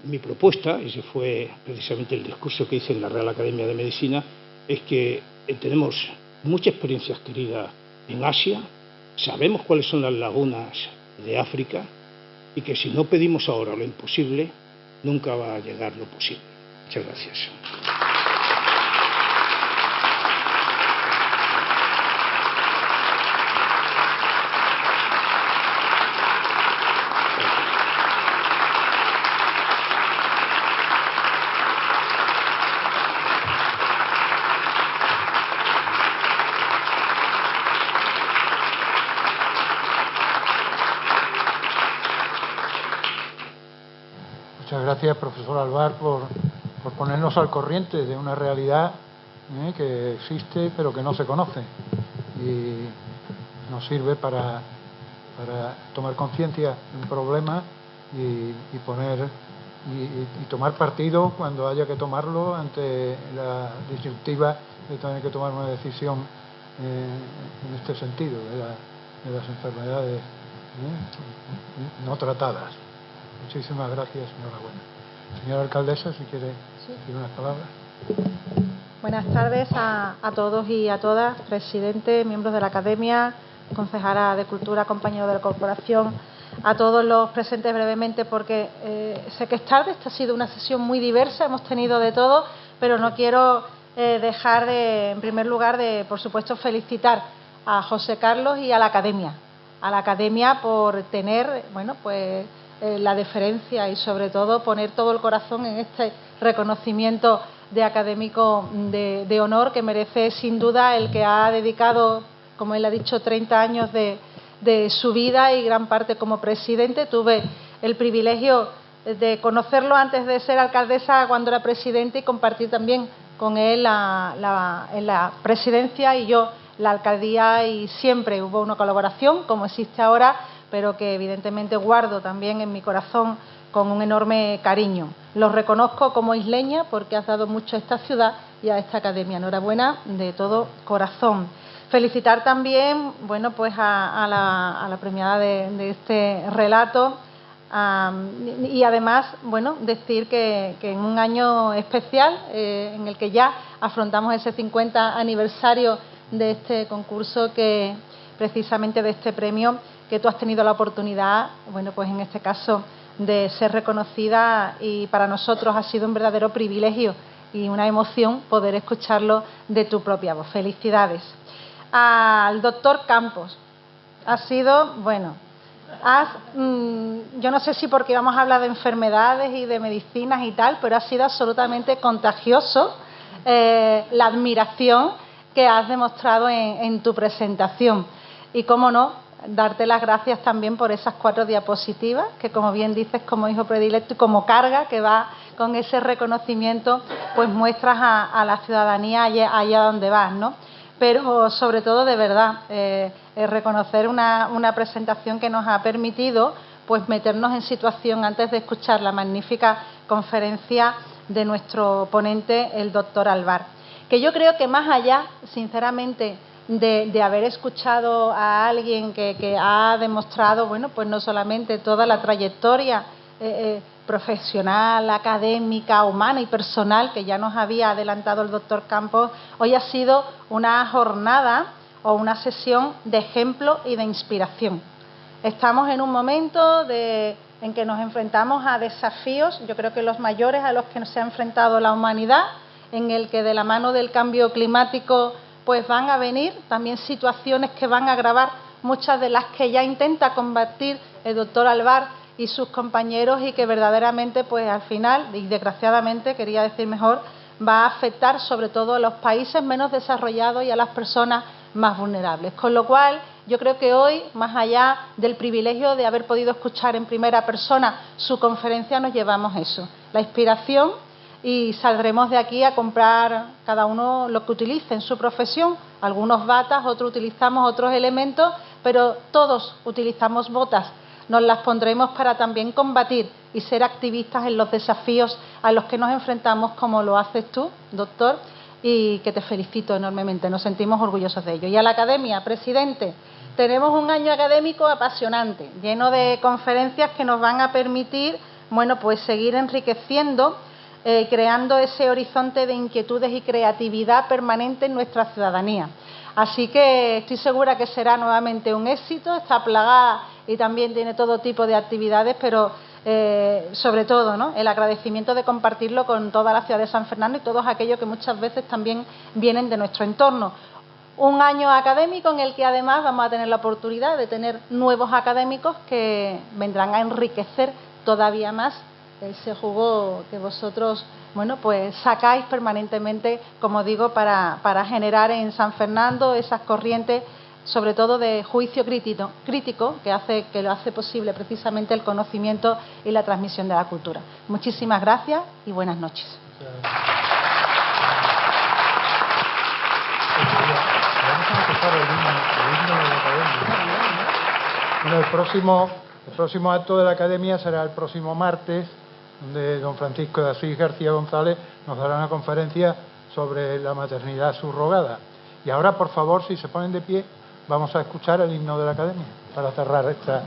S6: mi propuesta, y ese fue precisamente el discurso que hice en la Real Academia de Medicina, es que tenemos mucha experiencia adquirida en Asia, sabemos cuáles son las lagunas de África y que si no pedimos ahora lo imposible, nunca va a llegar lo posible. Muchas gracias.
S1: Muchas gracias, profesor Alvar, por ponernos al corriente de una realidad que existe pero que no se conoce, y nos sirve para tomar conciencia de un problema y tomar partido cuando haya que tomarlo ante la disyuntiva de tener que tomar una decisión en este sentido de las enfermedades no tratadas. Muchísimas gracias, enhorabuena. Señora alcaldesa, si quiere decir unas palabras.
S7: Buenas tardes a todos y a todas, presidente, miembros de la Academia, concejala de Cultura, compañeros de la corporación, a todos los presentes brevemente porque sé que es tarde. Esta ha sido una sesión muy diversa, hemos tenido de todo, pero no quiero dejar de, en primer lugar, por supuesto, felicitar a José Carlos y a la Academia por tener, bueno, pues la deferencia y sobre todo poner todo el corazón en este reconocimiento de académico de honor que merece sin duda el que ha dedicado, como él ha dicho, 30 años de su vida y gran parte como presidente. Tuve el privilegio de conocerlo antes de ser alcaldesa cuando era presidente y compartir también con él en la presidencia y yo la alcaldía, y siempre hubo una colaboración como existe ahora, pero que evidentemente guardo también en mi corazón con un enorme cariño. Lo reconozco como isleña porque has dado mucho a esta ciudad y a esta academia. Enhorabuena de todo corazón. Felicitar también, bueno, pues a la premiada de este relato y además, bueno, decir que en un año especial en el que ya afrontamos ese 50 aniversario de este concurso, que precisamente de este premio, que tú has tenido la oportunidad, bueno, pues en este caso de ser reconocida, y para nosotros ha sido un verdadero privilegio y una emoción poder escucharlo de tu propia voz. Felicidades. Al doctor Campos, ha sido, bueno, yo no sé si porque vamos a hablar de enfermedades y de medicinas y tal, pero ha sido absolutamente contagioso la admiración que has demostrado en tu presentación. Y cómo no, darte las gracias también por esas 4 diapositivas, que como bien dices, como hijo predilecto y como carga que va con ese reconocimiento, pues muestras a la ciudadanía allá donde vas, ¿no? Pero sobre todo, de verdad, reconocer una presentación que nos ha permitido pues meternos en situación antes de escuchar la magnífica conferencia de nuestro ponente, el doctor Alvar. Que yo creo que más allá, sinceramente, de haber escuchado a alguien que ha demostrado, bueno, pues no solamente toda la trayectoria profesional, académica, humana y personal que ya nos había adelantado el doctor Campos, hoy ha sido una jornada o una sesión de ejemplo y de inspiración. Estamos en un momento en que nos enfrentamos a desafíos, yo creo que los mayores a los que se ha enfrentado la humanidad, en el que de la mano del cambio climático pues van a venir también situaciones que van a agravar muchas de las que ya intenta combatir el doctor Alvar y sus compañeros, y que verdaderamente pues al final, y desgraciadamente quería decir mejor, va a afectar sobre todo a los países menos desarrollados y a las personas más vulnerables. Con lo cual, yo creo que hoy, más allá del privilegio de haber podido escuchar en primera persona su conferencia, nos llevamos eso. la inspiración y saldremos de aquí a comprar cada uno lo que utilice en su profesión. Algunos batas, otros utilizamos otros elementos, pero todos utilizamos botas. Nos las pondremos para también combatir y ser activistas en los desafíos a los que nos enfrentamos, como lo haces tú, doctor, y que te felicito enormemente. Nos sentimos orgullosos de ello. Y a la Academia, presidente, tenemos un año académico apasionante, lleno de conferencias que nos van a permitir, bueno, pues seguir enriqueciendo, creando ese horizonte de inquietudes y creatividad permanente en nuestra ciudadanía. Así que estoy segura que será nuevamente un éxito, está plagada y también tiene todo tipo de actividades, pero sobre todo, ¿no?, el agradecimiento de compartirlo con toda la ciudad de San Fernando y todos aquellos que muchas veces también vienen de nuestro entorno. Un año académico en el que además vamos a tener la oportunidad de tener nuevos académicos que vendrán a enriquecer todavía más ese jugo que vosotros, bueno, pues sacáis permanentemente, como digo, para generar en San Fernando esas corrientes, sobre todo de juicio crítico que lo hace posible precisamente el conocimiento y la transmisión de la cultura. Muchísimas gracias y buenas noches.
S1: Bueno, el próximo acto de la Academia será el próximo martes, donde don Francisco de Asís García González nos dará una conferencia sobre la maternidad subrogada. Y ahora, por favor, si se ponen de pie, vamos a escuchar el himno de la Academia para cerrar esta.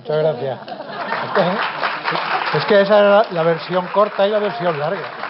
S1: Muchas gracias. Es que esa era la versión corta y la versión larga.